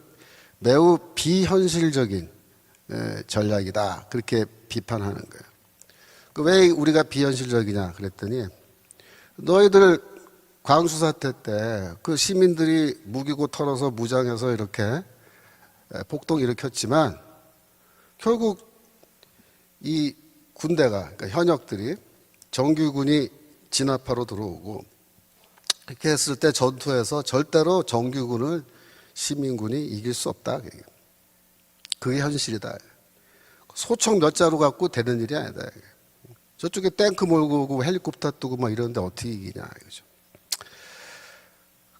매우 비현실적인 전략이다 그렇게 비판하는 거예요. 왜 우리가 비현실적이냐 그랬더니 너희들 광주 사태 때 그 시민들이 무기고 털어서 무장해서 이렇게 폭동 일으켰지만 결국 이 군대가 그러니까 현역들이 정규군이 진압하러 들어오고 이렇게 했을 때 전투에서 절대로 정규군을 시민군이 이길 수 없다. 그게 현실이다. 소총 몇 자루 갖고 되는 일이 아니다. 저쪽에 탱크 몰고 오고 헬리콥터 뜨고 이러는데 어떻게 이기냐 이거죠.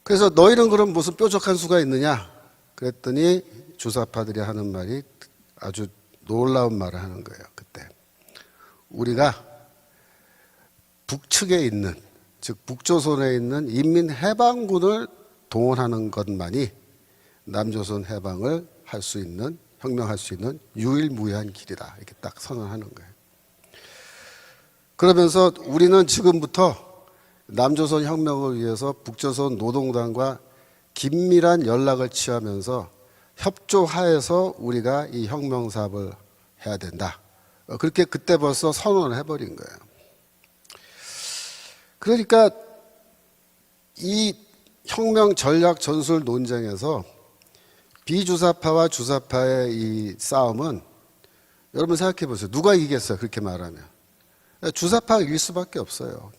그래서 너희는 그럼 무슨 뾰족한 수가 있느냐? 그랬더니 주사파들이 하는 말이 아주 놀라운 말을 하는 거예요. 그때 우리가 북측에 있는 즉 북조선에 있는 인민해방군을 동원하는 것만이 남조선 해방을 할 수 있는 혁명할 수 있는 유일무이한 길이다 이렇게 딱 선언하는 거예요. 그러면서 우리는 지금부터 남조선 혁명을 위해서 북조선 노동당과 긴밀한 연락을 취하면서 협조하에서 우리가 이 혁명 사업을 해야 된다. 그렇게 그때 벌써 선언을 해버린 거예요. 그러니까 이 혁명 전략 전술 논쟁에서 비주사파와 주사파의 이 싸움은 여러분 생각해 보세요. 누가 이기겠어요? 그렇게 말하면. 주사파가 이길 수밖에 없어요.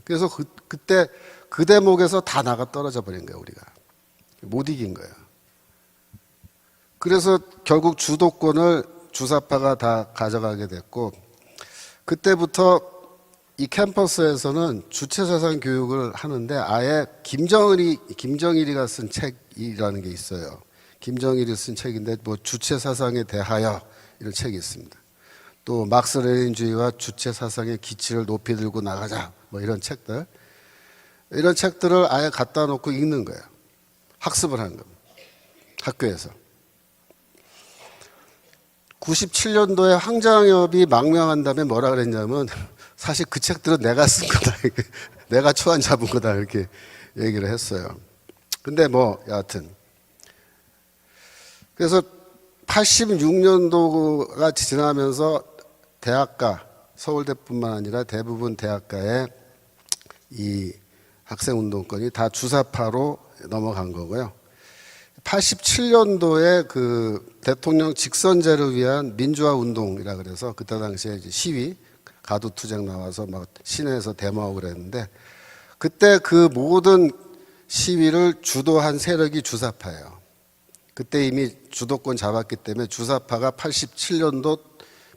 그래서 그때 그 대목에서 다 나가 떨어져 버린 거예요, 우리가. 못 이긴 거예요. 그래서 결국 주도권을 주사파가 다 가져가게 됐고, 그때부터 이 캠퍼스에서는 주체사상 교육을 하는데 아예 김정일이가 쓴 책이라는 게 있어요. 김정일이 쓴 책인데 뭐 주체사상에 대하여 이런 책이 있습니다. 또 막스 레닌주의와 주체사상의 기치를 높이 들고 나가자 뭐 이런 책들, 이런 책들을 아예 갖다 놓고 읽는 거예요. 학습을 하는 겁니다. 학교에서. 97년도에 황장엽이 망명한 다음에 뭐라 그랬냐면 사실 그 책들은 내가 쓴 거다. 내가 초안 잡은 거다. 이렇게 얘기를 했어요. 근데 뭐 여하튼 그래서 86년도가 지나면서 대학가, 서울대뿐만 아니라 대부분 대학가에 이 학생운동권이 다 주사파로 넘어간 거고요. 87년도에 그 대통령 직선제를 위한 민주화 운동이라 그래서 그때 당시에 이제 시위, 가두투쟁 나와서 막 시내에서 데모하고 그랬는데 그때 그 모든 시위를 주도한 세력이 주사파예요. 그때 이미 주도권 잡았기 때문에 주사파가 87년도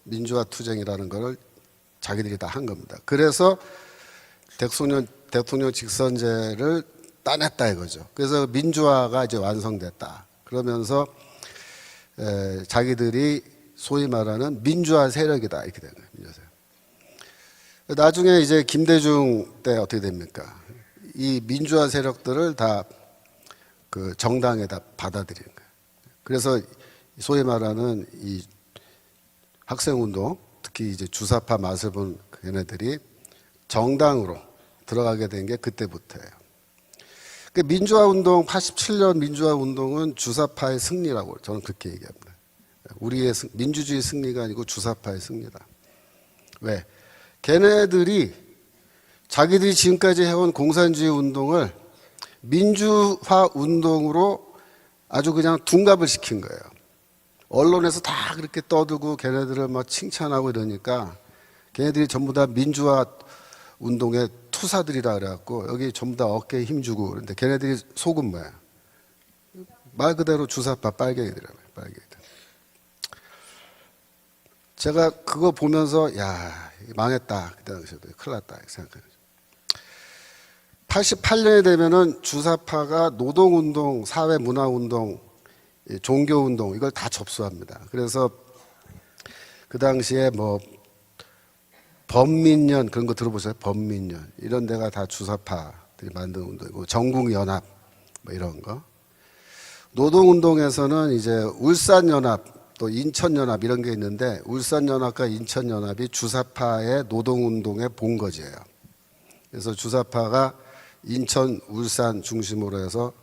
민주화 투쟁이라는 걸 자기들이 다 한 겁니다. 그래서 대통령 직선제를 따냈다 이거죠. 그래서 민주화가 이제 완성됐다. 그러면서 자기들이 소위 말하는 민주화 세력이다 이렇게 된 거예요. 민주화 세력. 나중에 이제 김대중 때 어떻게 됩니까? 이 민주화 세력들을 다 그 정당에다 받아들이는 거예요. 그래서 소위 말하는 이 학생운동, 특히 이제 주사파 맛을 본 걔네들이 정당으로 들어가게 된 게 그때부터예요. 그 민주화운동, 87년 민주화운동은 주사파의 승리라고 저는 그렇게 얘기합니다. 우리의 민주주의 승리가 아니고 주사파의 승리다. 왜? 걔네들이 자기들이 지금까지 해온 공산주의 운동을 민주화 운동으로 아주 그냥 둔갑을 시킨 거예요. 언론에서 다 그렇게 떠들고 걔네들을 막 칭찬하고 이러니까 걔네들이 전부 다 민주화 운동의 투사들이라 그래갖고 여기 전부 다 어깨에 힘주고 그런데 걔네들이 속은 뭐야? 말 그대로 주사파 빨갱이들이라고요. 빨갱이들. 제가 그거 보면서 야 망했다. 그때 당시에도 큰일 났다 생각해요. 88년이 되면은 주사파가 노동운동, 사회문화운동, 종교운동 이걸 다 접수합니다. 그래서 그 당시에 뭐 범민련 그런 거 들어보세요. 범민련 이런 데가 다 주사파들이 만든 운동이고 전국연합 뭐 이런 거. 노동운동에서는 이제 울산연합 또 인천연합 이런 게 있는데 울산연합과 인천연합이 주사파의 노동운동의 본거지예요. 그래서 주사파가 인천, 울산 중심으로 해서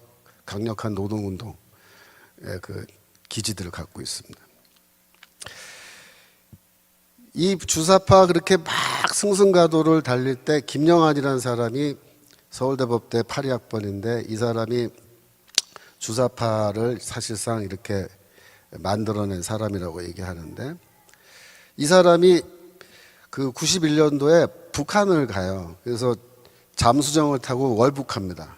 강력한 노동운동의 그 기지들을 갖고 있습니다. 이 주사파 그렇게 막 승승가도를 달릴 때 김영환이라는 사람이 서울대법대 82학번인데 이 사람이 주사파를 사실상 이렇게 만들어낸 사람이라고 얘기하는데 이 사람이 그 91년도에 북한을 가요. 그래서 잠수정을 타고 월북합니다.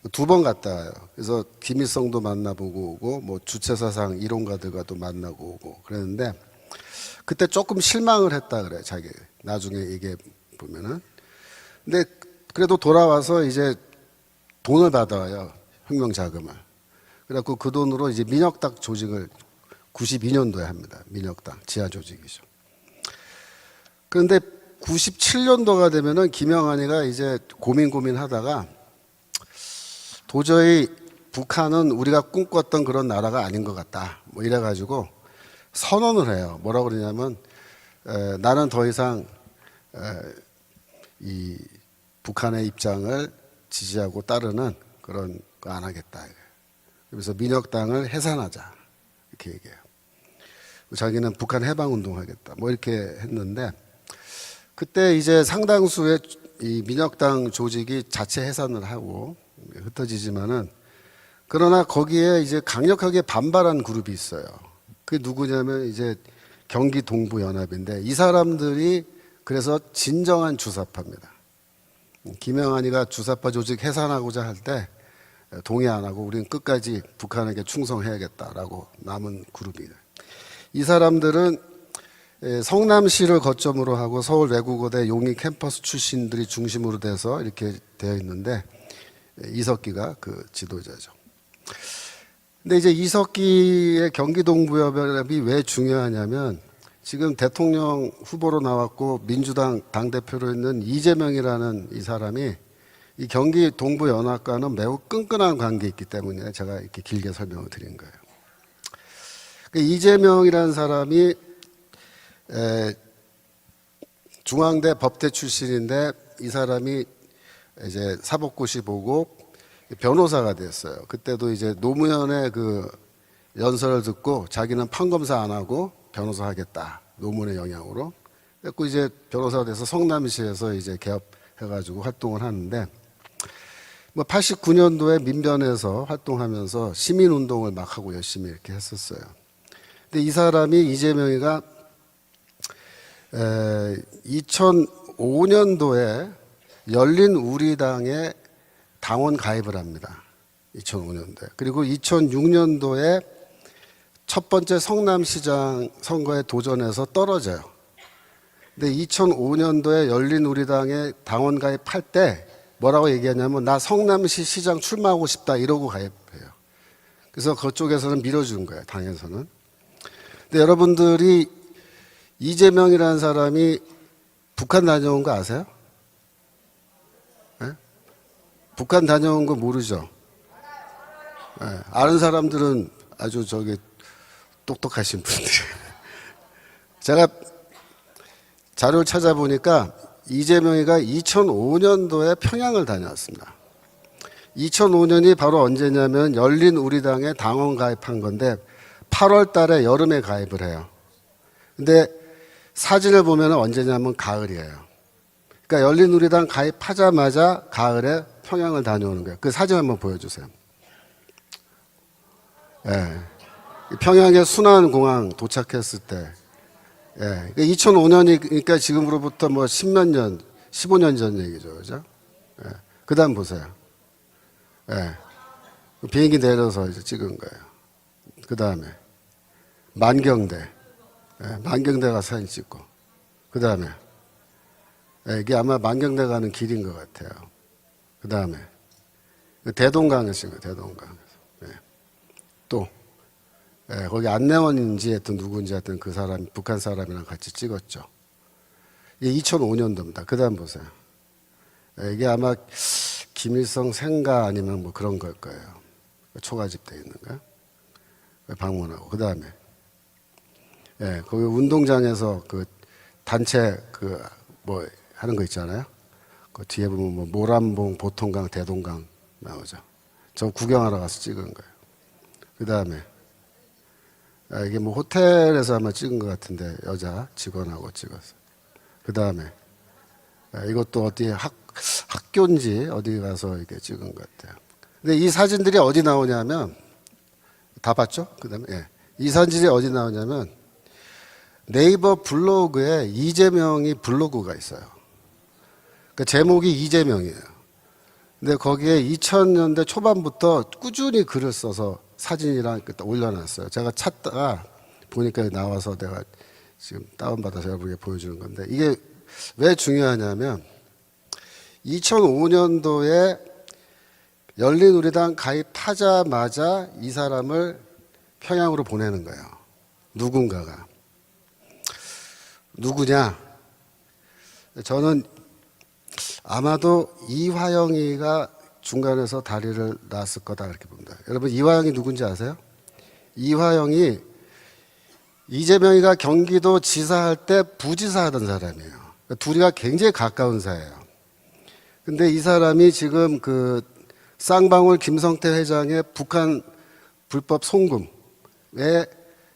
2번 갔다 와요. 그래서 김일성도 만나보고 오고 뭐 주체사상 이론가들과도 만나고 오고 그랬는데 그때 조금 실망을 했다 그래 자기 나중에 얘기해 보면은. 근데 그래도 돌아와서 이제 돈을 받아와요. 혁명 자금을. 그래갖고 그 돈으로 이제 민혁당 조직을 92년도에 합니다. 민혁당 지하 조직이죠. 그런데 97년도가 되면은 김영환이가 이제 고민하다가 도저히 북한은 우리가 꿈꿨던 그런 나라가 아닌 것 같다. 뭐 이래가지고 선언을 해요. 뭐라고 그러냐면 나는 더 이상 이 북한의 입장을 지지하고 따르는 그런 거 안 하겠다. 그래서 민혁당을 해산하자 이렇게 얘기해요. 자기는 북한 해방운동 하겠다. 뭐 이렇게 했는데 그때 이제 상당수의 이 민혁당 조직이 자체 해산을 하고 흩어지지만은 그러나 거기에 이제 강력하게 반발한 그룹이 있어요. 그게 누구냐면 이제 경기 동부연합인데 이 사람들이 그래서 진정한 주사파입니다. 김영한이가 주사파 조직 해산하고자 할 때 동의 안 하고 우리는 끝까지 북한에게 충성해야겠다라고 남은 그룹이에요. 이 사람들은 성남시를 거점으로 하고 서울 외국어대 용인 캠퍼스 출신들이 중심으로 돼서 이렇게 되어 있는데 이석기가 그 지도자죠. 근데 이제 이석기의 경기동부연합이 왜 중요하냐면 지금 대통령 후보로 나왔고 민주당 당대표로 있는 이재명이라는 이 사람이 이 경기 동부연합과는 매우 끈끈한 관계에 있기 때문에 제가 이렇게 길게 설명을 드린 거예요. 이재명이라는 사람이 중앙대 법대 출신인데 이 사람이 이제 사법고시 보고 변호사가 됐어요. 그때도 이제 노무현의 그 연설을 듣고 자기는 판검사 안 하고 변호사 하겠다. 노무현의 영향으로. 그래서 이제 변호사가 돼서 성남시에서 이제 개업해가지고 활동을 하는데 뭐 89년도에 민변에서 활동하면서 시민운동을 막 하고 열심히 이렇게 했었어요. 근데 이 사람이 이재명이가 2005년도에 열린 우리당에 당원 가입을 합니다. 2005년도에. 그리고 2006년도에 첫 번째 성남시장 선거에 도전해서 떨어져요. 근데 2005년도에 열린 우리당에 당원 가입할 때 뭐라고 얘기하냐면 나 성남시 시장 출마하고 싶다 이러고 가입해요. 그래서 그쪽에서는 밀어준 거예요. 당에서는. 근데 여러분들이 이재명이라는 사람이 북한 다녀온 거 아세요? 네? 북한 다녀온 거 모르죠? 네. 아는 사람들은 아주 똑똑하신 분들이에요. 제가 자료를 찾아보니까 이재명이가 2005년도에 평양을 다녀왔습니다. 2005년이 바로 언제냐면 열린 우리당에 당원 가입한 건데 8월 달에 여름에 가입을 해요. 근데 사진을 보면 언제냐면 가을이에요. 그러니까 열린 우리당 가입하자마자 가을에 평양을 다녀오는 거예요. 그 사진 한번 보여주세요. 예. 평양의 순안공항 도착했을 때, 예. 2005년이니까 지금으로부터 뭐 10몇 년, 15년 전 얘기죠. 그죠? 예. 그 다음 보세요. 예. 비행기 내려서 이제 찍은 거예요. 그 다음에 만경대. 예. 만경대 가서 사진 찍고. 그 다음에 예. 이게 아마 만경대 가는 길인 것 같아요. 그 다음에 대동강에서 찍은 거예요. 대동강에서. 예. 또 예, 거기 안내원인지 하여튼 누구인지 하여튼 그 사람, 북한 사람이랑 같이 찍었죠. 이게 2005년도입니다. 그 다음 보세요. 예, 이게 아마 김일성 생가 아니면 뭐 그런 걸 거예요. 초가집 돼 있는 거. 방문하고. 그 다음에, 예, 거기 운동장에서 그 단체 그 뭐 하는 거 있잖아요. 그 뒤에 보면 뭐 모란봉, 보통강, 대동강 나오죠. 저 구경하러 가서 찍은 거예요. 그 다음에, 이게 뭐 호텔에서 아마 찍은 것 같은데 여자 직원하고 찍었어요. 그 다음에 이것도 어디 학교인지 어디 가서 이렇게 찍은 것 같아요. 근데 이 사진들이 어디 나오냐면 다 봤죠? 그 다음에 예. 이 사진들이 어디 나오냐면 네이버 블로그에 이재명이 블로그가 있어요. 그 제목이 이재명이에요. 근데 거기에 2000년대 초반부터 꾸준히 글을 써서 사진이랑 올려놨어요. 제가 찾다가 보니까 나와서 내가 지금 다운받아서 여러분에게 보여주는 건데 이게 왜 중요하냐면 2005년도에 열린 우리당 가입하자마자 이 사람을 평양으로 보내는 거예요. 누군가가. 누구냐? 저는 아마도 이화영이가 중간에서 다리를 놨을 거다 이렇게 봅니다. 여러분 이화영이 누군지 아세요? 이화영이 이재명이가 경기도 지사할 때 부지사 하던 사람이에요. 둘이가 굉장히 가까운 사이예요. 근데 이 사람이 지금 그 쌍방울 김성태 회장의 북한 불법 송금에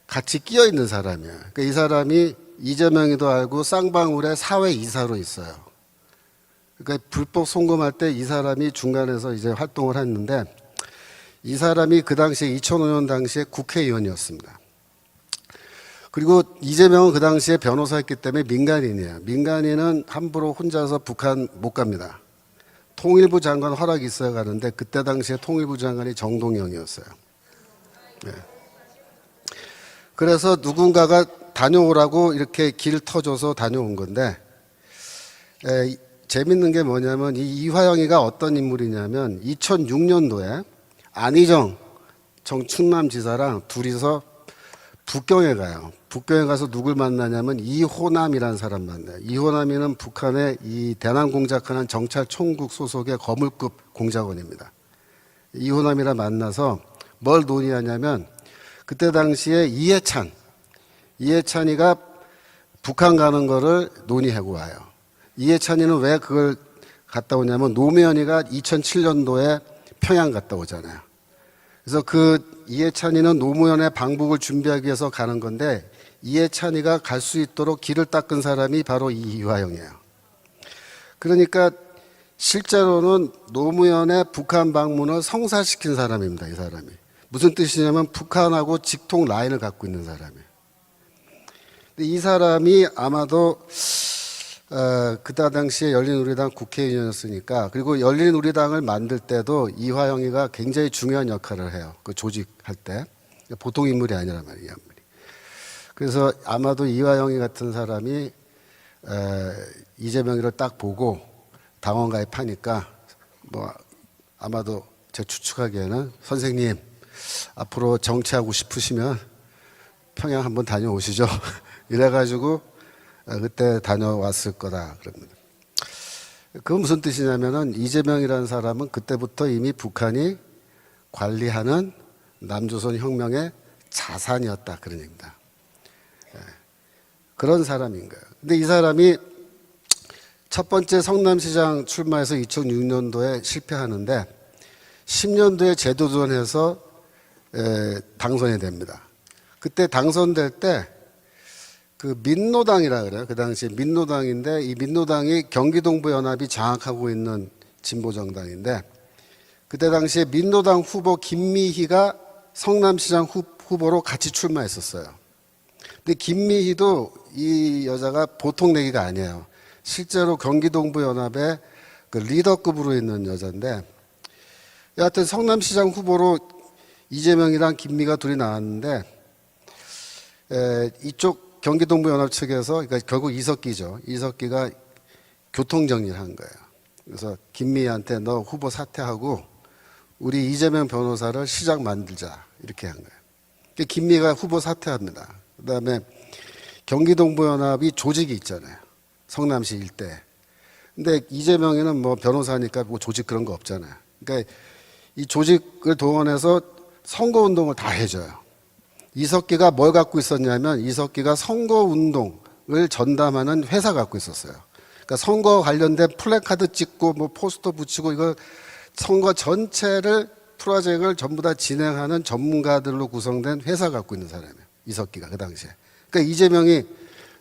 같이 끼어 있는 사람이에요. 그러니까 이 사람이 이재명이도 알고 쌍방울의 사회이사로 있어요. 그러니까 불법 송금할 때 이 사람이 중간에서 이제 활동을 했는데 이 사람이 그 당시에 2005년 당시에 국회의원이었습니다. 그리고 이재명은 그 당시에 변호사였기 때문에 민간인이에요. 민간인은 함부로 혼자서 북한 못 갑니다. 통일부 장관 허락이 있어야 가는데 그때 당시에 통일부 장관이 정동영이었어요. 네. 그래서 누군가가 다녀오라고 이렇게 길 터줘서 다녀온 건데 재밌는 게 뭐냐면 이 이화영이가 어떤 인물이냐면 2006년도에 안희정 전 충남지사랑 둘이서 북경에 가요. 북경에 가서 누굴 만나냐면 이호남이라는 사람 만나요. 이호남이는 북한의 이 대남공작하는 정찰총국 소속의 거물급 공작원입니다. 이호남이랑 만나서 뭘 논의하냐면 그때 당시에 이해찬이가 북한 가는 거를 논의하고 와요. 이해찬이는 왜 그걸 갔다 오냐면 노무현이가 2007년도에 평양 갔다 오잖아요. 그래서 그 이해찬이는 노무현의 방북을 준비하기 위해서 가는 건데 이해찬이가 갈 수 있도록 길을 닦은 사람이 바로 이화영이에요. 그러니까 실제로는 노무현의 북한 방문을 성사시킨 사람입니다. 이 사람이. 무슨 뜻이냐면 북한하고 직통 라인을 갖고 있는 사람이에요. 근데 이 사람이 아마도 그때 당시에 열린우리당 국회의원이었으니까 그리고 열린우리당을 만들 때도 이화영이가 굉장히 중요한 역할을 해요. 그 조직할 때. 보통 인물이 아니란 말이에요. 그래서 아마도 이화영이 같은 사람이 이재명이를 딱 보고 당원 가입하니까 뭐 아마도 제 추측하기에는 선생님 앞으로 정치하고 싶으시면 평양 한번 다녀오시죠. 이래가지고 그때 다녀왔을 거다 그럽니다. 그건 무슨 뜻이냐면은 이재명이라는 사람은 그때부터 이미 북한이 관리하는 남조선 혁명의 자산이었다 그런 얘기입니다. 그런 사람인 거예요. 근데 이 사람이 첫 번째 성남시장 출마해서 2006년도에 실패하는데 10년도에 제도전해서 당선이 됩니다. 그때 당선될 때 그 민노당이라 그래요. 그 당시에 민노당인데 이 민노당이 경기동부연합이 장악하고 있는 진보정당인데 그때 당시에 민노당 후보 김미희가 성남시장 후보로 같이 출마했었어요. 근데 김미희도 이 여자가 보통 내기가 아니에요. 실제로 경기동부연합의 그 리더급으로 있는 여자인데 여하튼 성남시장 후보로 이재명이랑 김미희가 둘이 나왔는데 이쪽 경기동부연합 측에서 그러니까 결국 이석기죠. 이석기가 교통정리를 한 거예요. 그래서 김미희한테 너 후보 사퇴하고 우리 이재명 변호사를 시장 만들자 이렇게 한 거예요. 김미희가 후보 사퇴합니다. 그다음에 경기동부연합이 조직이 있잖아요. 성남시 일대. 근데 이재명이는 뭐 변호사니까 뭐 조직 그런 거 없잖아요. 그러니까 이 조직을 동원해서 선거운동을 다 해줘요. 이석기가 뭘 갖고 있었냐면 이석기가 선거운동을 전담하는 회사 갖고 있었어요. 그러니까 선거 관련된 플래카드 찍고 뭐 포스터 붙이고 이거 선거 전체를 프로젝트를 전부 다 진행하는 전문가들로 구성된 회사 갖고 있는 사람이에요. 이석기가 그 당시에. 그러니까 이재명이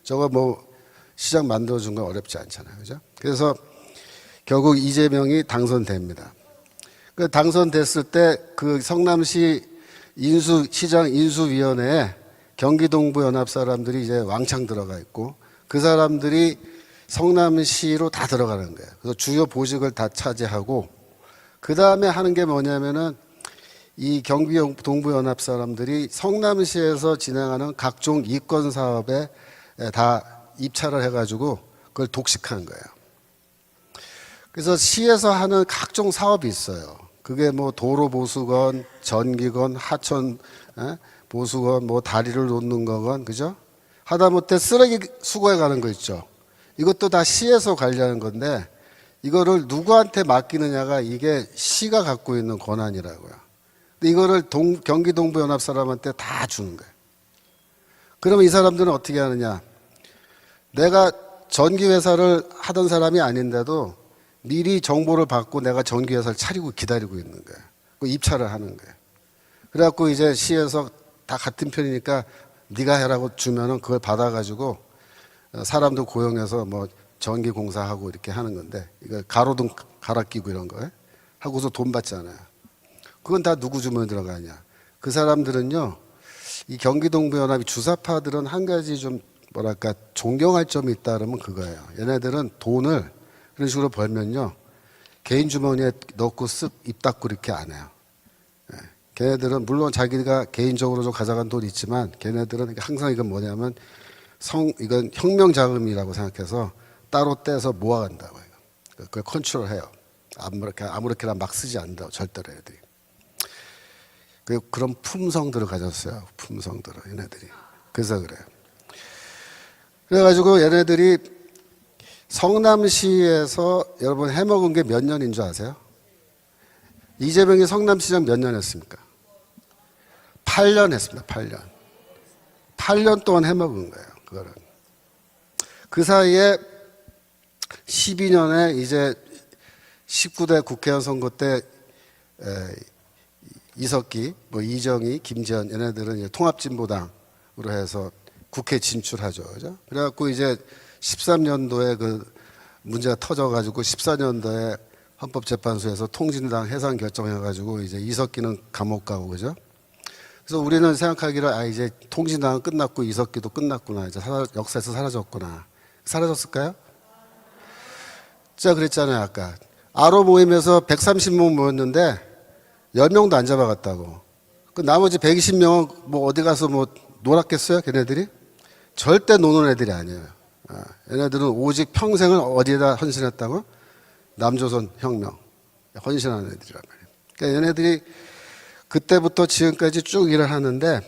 저거 뭐 시장 만들어준 건 어렵지 않잖아요. 그죠? 그래서 결국 이재명이 당선됩니다. 그 당선됐을 때 그 성남시 시장 인수위원회에 경기동부 연합 사람들이 이제 왕창 들어가 있고 그 사람들이 성남시로 다 들어가는 거예요. 그래서 주요 보직을 다 차지하고 그 다음에 하는 게 뭐냐면은 이 경기동부 연합 사람들이 성남시에서 진행하는 각종 이권 사업에 다 입찰을 해가지고 그걸 독식하는 거예요. 그래서 시에서 하는 각종 사업이 있어요. 그게 뭐 도로 보수건, 전기건, 하천 보수건, 뭐 다리를 놓는 거건, 그죠? 하다못해 쓰레기 수거해 가는 거 있죠. 이것도 다 시에서 관리하는 건데 이거를 누구한테 맡기느냐가 이게 시가 갖고 있는 권한이라고요. 근데 이거를 경기동부연합 사람한테 다 주는 거예요. 그러면 이 사람들은 어떻게 하느냐? 내가 전기회사를 하던 사람이 아닌데도 미리 정보를 받고 내가 전기회사를 차리고 기다리고 있는 거예요. 입찰을 하는 거예요. 그래갖고 이제 시에서 다 같은 편이니까 네가 해라고 주면은 그걸 받아가지고 사람도 고용해서 뭐 전기공사하고 이렇게 하는 건데 이거 가로등 갈아 끼고 이런 거 하고서 돈 받잖아요. 그건 다 누구 주머니 들어가냐? 그 사람들은요 이 경기동부연합이 주사파들은 한 가지 좀 뭐랄까 존경할 점이 있다 그러면 그거예요. 얘네들은 돈을 그런 식으로 벌면요 개인 주머니에 넣고 쓱 입 닫고 이렇게 안 해요. 예. 걔네들은 물론 자기가 개인적으로 좀 가져간 돈 있지만 걔네들은 항상 이건 뭐냐면 이건 혁명 자금이라고 생각해서 따로 떼서 모아간다고 해요. 그걸 컨트롤해요. 아무렇게나 막 쓰지 않는다고 절대로 애들이. 그런 품성들을 가졌어요. 품성들을 얘네들이. 그래서 그래요. 그래가지고 얘네들이 성남시에서 여러분 해먹은 게 몇 년인 줄 아세요? 이재명이 성남시장 몇 년 했습니까? 8년 했습니다. 8년. 8년 동안 해먹은 거예요. 그거는. 그 사이에 12년에 이제 19대 국회의원 선거 때 이석기, 뭐 이정희, 김재현 얘네들은 이제 통합진보당으로 해서 국회 진출하죠. 그죠? 그래갖고 이제 13년도에 그 문제가 터져가지고 14년도에 헌법재판소에서 통진당 해산 결정해가지고 이제 이석기는 감옥 가고 그죠? 그래서 우리는 생각하기를 이제 통진당은 끝났고 이석기도 끝났구나. 이제 역사에서 사라졌구나. 사라졌을까요? 제가 그랬잖아요, 아까. 아로 모임에서 130명 모였는데 10명도 안 잡아갔다고. 그 나머지 120명은 뭐 어디 가서 뭐 놀았겠어요? 걔네들이? 절대 노는 애들이 아니에요. 얘네들은 오직 평생을 어디에다 헌신했다고? 남조선 혁명. 헌신하는 애들이란 말이에요. 그러니까 얘네들이 그때부터 지금까지 쭉 일을 하는데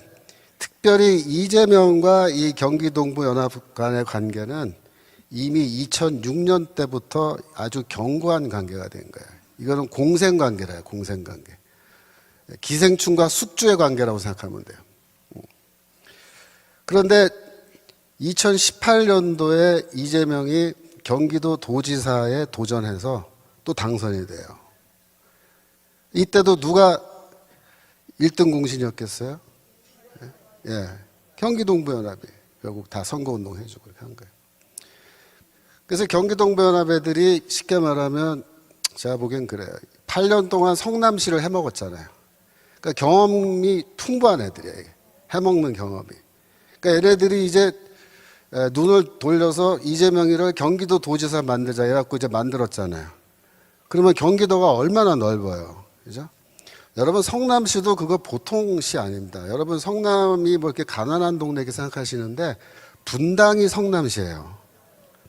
특별히 이재명과 이 경기동부연합 간의 관계는 이미 2006년 때부터 아주 견고한 관계가 된 거예요. 이거는 공생관계래요. 공생관계. 기생충과 숙주의 관계라고 생각하면 돼요. 그런데 2018년도에 이재명이 경기도 도지사에 도전해서 또 당선이 돼요. 이때도 누가 1등 공신이었겠어요? 예. 경기동부연합이 결국 다 선거운동 해주고 그렇게 한 거예요. 그래서 경기동부연합 애들이 쉽게 말하면 제가 보기엔 그래요. 8년 동안 성남시를 해먹었잖아요. 그러니까 경험이 풍부한 애들이에요. 해먹는 경험이. 그러니까 얘네들이 이제 눈을 돌려서 이재명이를 경기도 도지사 만들자 해갖고 이제 만들었잖아요. 그러면 경기도가 얼마나 넓어요. 그죠? 여러분 성남시도 그거 보통 시 아닙니다. 여러분 성남이 뭐 이렇게 가난한 동네 이렇게 생각하시는데 분당이 성남시예요.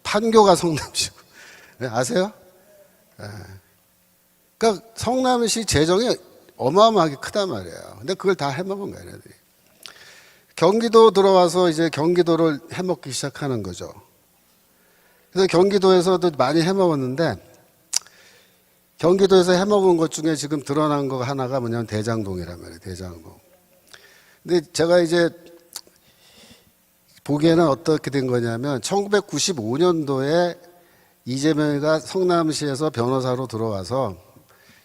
판교가 성남시고. 아세요? 그러니까 성남시 재정이 어마어마하게 크단 말이에요. 근데 그걸 다 해먹은 거예요, 얘네들이. 경기도 들어와서 이제 경기도를 해먹기 시작하는 거죠. 그래서 경기도에서도 많이 해먹었는데 경기도에서 해먹은 것 중에 지금 드러난 거 하나가 뭐냐면 대장동이란 말이에요. 대장동. 근데 제가 이제 보기에는 어떻게 된 거냐면 1995년도에 이재명이가 성남시에서 변호사로 들어와서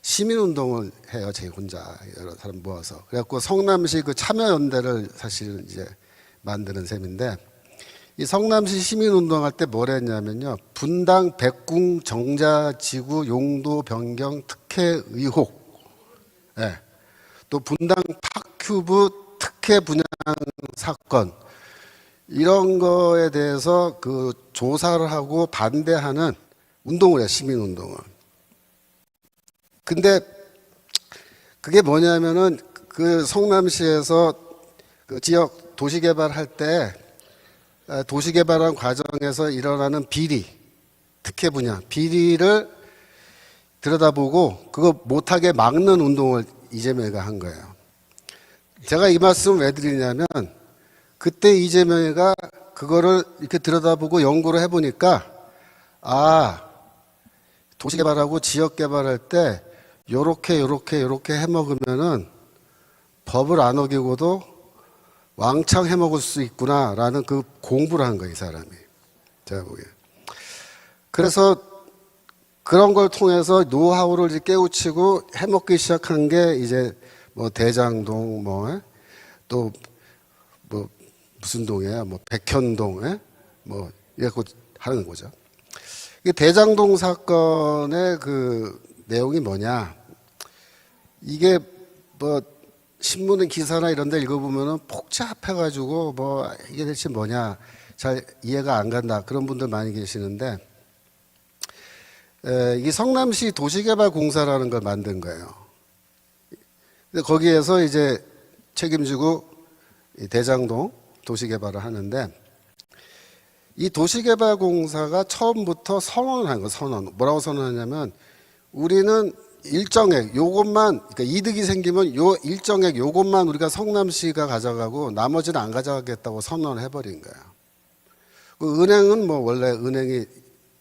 시민운동을 해요. 제 혼자 여러 사람 모아서. 그래갖고 성남시 그 참여연대를 사실은 이제 만드는 셈인데 이 성남시 시민운동할 때 뭘 했냐면요. 분당 백궁 정자지구 용도 변경 특혜 의혹. 네. 또 분당 파큐브 특혜 분양 사건. 이런 거에 대해서 그 조사를 하고 반대하는 운동을 해요. 시민운동을. 근데 그게 뭐냐면은 그 성남시에서 그 지역 도시개발할 때 도시개발한 과정에서 일어나는 비리, 특혜 분야, 비리를 들여다보고 그거 못하게 막는 운동을 이재명이가 한 거예요. 제가 이 말씀을 왜 드리냐면 그때 이재명이가 그거를 이렇게 들여다보고 연구를 해보니까 도시개발하고 지역개발할 때 요렇게 해먹으면은 법을 안 어기고도 왕창 해먹을 수 있구나라는 그 공부를 한 거예요, 이 사람이. 제가 보기에. 그래서 그런 걸 통해서 노하우를 이제 깨우치고 해먹기 시작한 게 이제 뭐 대장동 또 뭐 무슨 동이에요? 뭐 백현동 뭐 이렇게 하는 거죠. 이게 대장동 사건의 그 내용이 뭐냐? 이게 뭐 신문 기사나 이런 데 읽어보면은 복잡해가지고 뭐 이게 대체 뭐냐 잘 이해가 안 간다 그런 분들 많이 계시는데 이 성남시 도시개발공사라는 걸 만든 거예요. 근데 거기에서 이제 책임지고 이 대장동 도시개발을 하는데 이 도시개발공사가 처음부터 선언을 한 거예요. 선언. 뭐라고 선언하냐면 우리는 일정액 요것만 그러니까 이득이 생기면 요 일정액 요것만 우리가 성남시가 가져가고 나머지는 안 가져가겠다고 선언을 해버린 거예요. 그 은행은 뭐 원래 은행이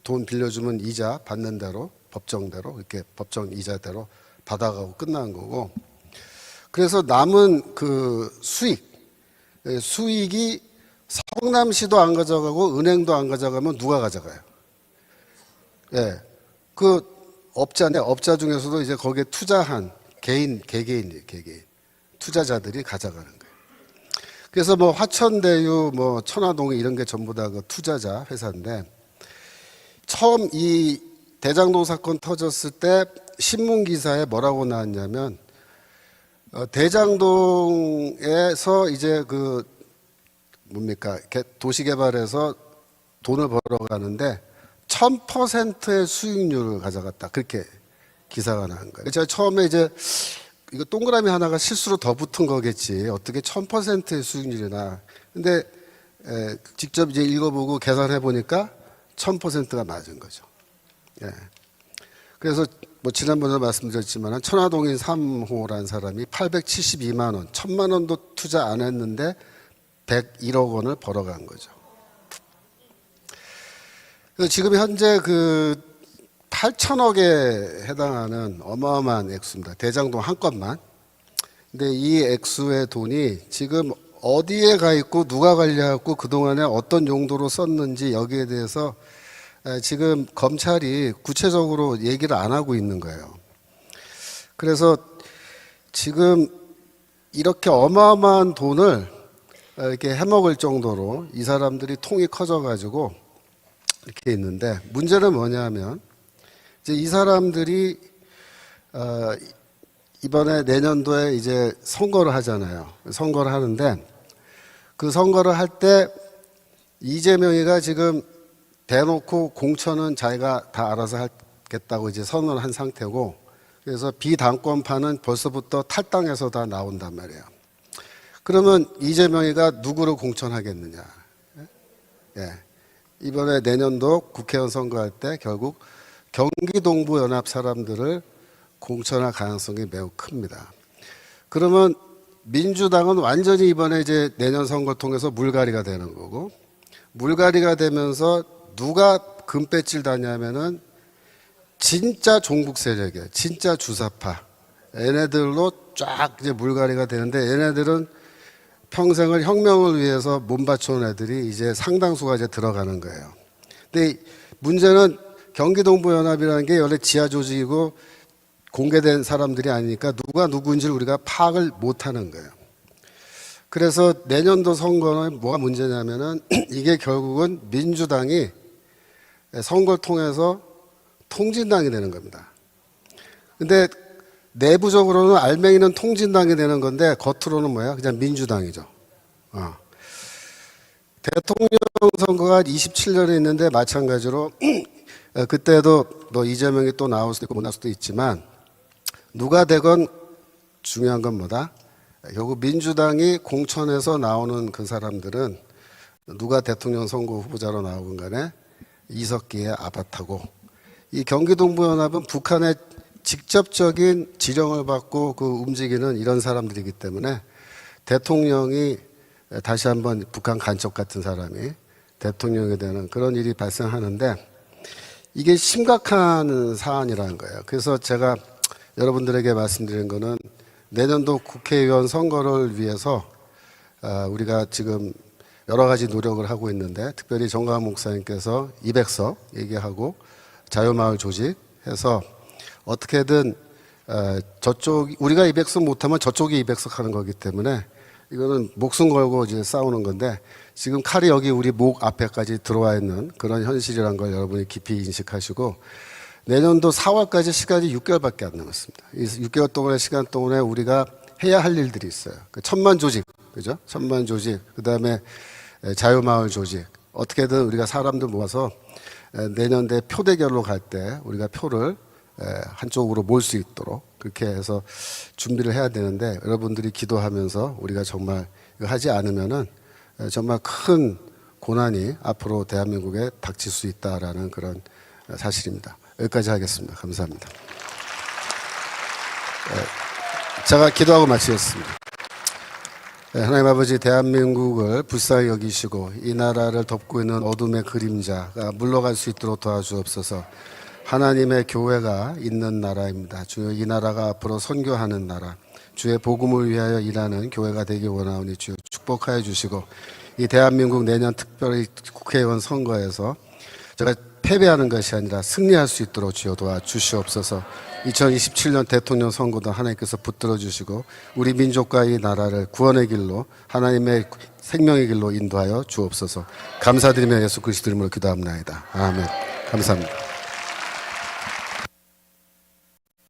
돈 빌려주면 이자 받는 대로 법정대로 이렇게 법정 이자대로 받아가고 끝나는 거고 그래서 남은 그 수익이 성남시도 안 가져가고 은행도 안 가져가면 누가 가져가요? 예, 그 업자 중에서도 이제 거기에 투자한 개개인 투자자들이 가져가는 거예요. 그래서 뭐 화천대유, 뭐 천화동 이런 게 전부 다 그 투자자 회사인데 처음 이 대장동 사건 터졌을 때 신문 기사에 뭐라고 나왔냐면 대장동에서 이제 그 뭡니까 도시개발에서 돈을 벌어가는데 1000%의 수익률을 가져갔다. 그렇게 기사가 나온 거예요. 제가 처음에 이제 이거 동그라미 하나가 실수로 더 붙은 거겠지. 어떻게 1000%의 수익률이나. 근데 직접 이제 읽어보고 계산해 보니까 1000%가 맞은 거죠. 예. 그래서 뭐 지난번에 말씀드렸지만 천화동인 3호라는 사람이 872만 원, 1000만 원도 투자 안 했는데 101억 원을 벌어간 거죠. 지금 현재 그 8천억에 해당하는 어마어마한 액수입니다. 대장동 한 건만. 근데 이 액수의 돈이 지금 어디에 가 있고 누가 관리하고 그동안에 어떤 용도로 썼는지 여기에 대해서 지금 검찰이 구체적으로 얘기를 안 하고 있는 거예요. 그래서 지금 이렇게 어마어마한 돈을 이렇게 해먹을 정도로 이 사람들이 통이 커져가지고 이렇게 있는데 문제는 뭐냐면 이제 이 사람들이 이번에 내년도에 이제 선거를 하잖아요. 선거를 하는데 그 선거를 할 때 이재명이가 지금 대놓고 공천은 자기가 다 알아서 하겠다고 이제 선언을 한 상태고 그래서 비당권파는 벌써부터 탈당해서 다 나온단 말이에요. 그러면 이재명이가 누구를 공천하겠느냐? 예. 이번에 내년도 국회의원 선거할 때 결국 경기 동부 연합 사람들을 공천할 가능성이 매우 큽니다. 그러면 민주당은 완전히 이번에 이제 내년 선거를 통해서 물갈이가 되는 거고 물갈이가 되면서 누가 금배지를 다냐면은 진짜 종북 세력이에요. 진짜 주사파. 얘네들로 쫙 이제 물갈이가 되는데 얘네들은 평생을 혁명을 위해서 몸 바쳐온 애들이 이제 상당수가 이제 들어가는 거예요. 근데 문제는 경기동부연합이라는 게 원래 지하 조직이고 공개된 사람들이 아니니까 누가 누구인지를 우리가 파악을 못 하는 거예요. 그래서 내년도 선거는 뭐가 문제냐면은 이게 결국은 민주당이 선거를 통해서 통진당이 되는 겁니다. 근데 내부적으로는 알맹이는 통진당이 되는 건데 겉으로는 뭐야? 그냥 민주당이죠. 대통령 선거가 27년에 있는데 마찬가지로 그때도 뭐 이재명이 또 나올 수도 있고 못 나올 수도 있지만 누가 되건 중요한 건 뭐다? 결국 민주당이 공천에서 나오는 그 사람들은 누가 대통령 선거 후보자로 나오건 간에 이석기의 아바타고 이 경기동부연합은 북한의 직접적인 지령을 받고 그 움직이는 이런 사람들이기 때문에 대통령이 다시 한번 북한 간첩 같은 사람이 대통령이 되는 그런 일이 발생하는데 이게 심각한 사안이라는 거예요. 그래서 제가 여러분들에게 말씀드린 거는 내년도 국회의원 선거를 위해서 우리가 지금 여러 가지 노력을 하고 있는데 특별히 정광훈 목사님께서 200석 얘기하고 자유마을 조직해서 어떻게든 저쪽 우리가 200석 못하면 저쪽이 200석 하는 거기 때문에 이거는 목숨 걸고 이제 싸우는 건데 지금 칼이 여기 우리 목 앞에까지 들어와 있는 그런 현실이라는 걸 여러분이 깊이 인식하시고 내년도 4월까지 시간이 6개월밖에 안 남았습니다. 이 6개월 동안의 시간 동안에 우리가 해야 할 일들이 있어요. 그 천만 조직, 그죠? 천만 조직, 그 다음에 자유마을 조직. 어떻게든 우리가 사람들 모아서 내년대 표대결로 갈 때 우리가 표를 한쪽으로 모을 수 있도록 그렇게 해서 준비를 해야 되는데, 여러분들이 기도하면서 우리가 정말 이거 하지 않으면은 정말 큰 고난이 앞으로 대한민국에 닥칠 수 있다라는 그런 사실입니다. 여기까지 하겠습니다. 감사합니다. 제가 기도하고 마치겠습니다. 하나님 아버지, 대한민국을 불쌍히 여기시고 이 나라를 덮고 있는 어둠의 그림자가 물러갈 수 있도록 도와주옵소서. 하나님의 교회가 있는 나라입니다. 주여, 이 나라가 앞으로 선교하는 나라, 주의 복음을 위하여 일하는 교회가 되기 원하오니 주여 축복하여 주시고, 이 대한민국 내년 특별히 국회의원 선거에서 제가 패배하는 것이 아니라 승리할 수 있도록 주여 도와주시옵소서. 2027년 대통령 선거도 하나님께서 붙들어 주시고 우리 민족과 이 나라를 구원의 길로, 하나님의 생명의 길로 인도하여 주옵소서. 감사드리며 예수 그리스도 이름으로 기도합니다. 아멘. 감사합니다.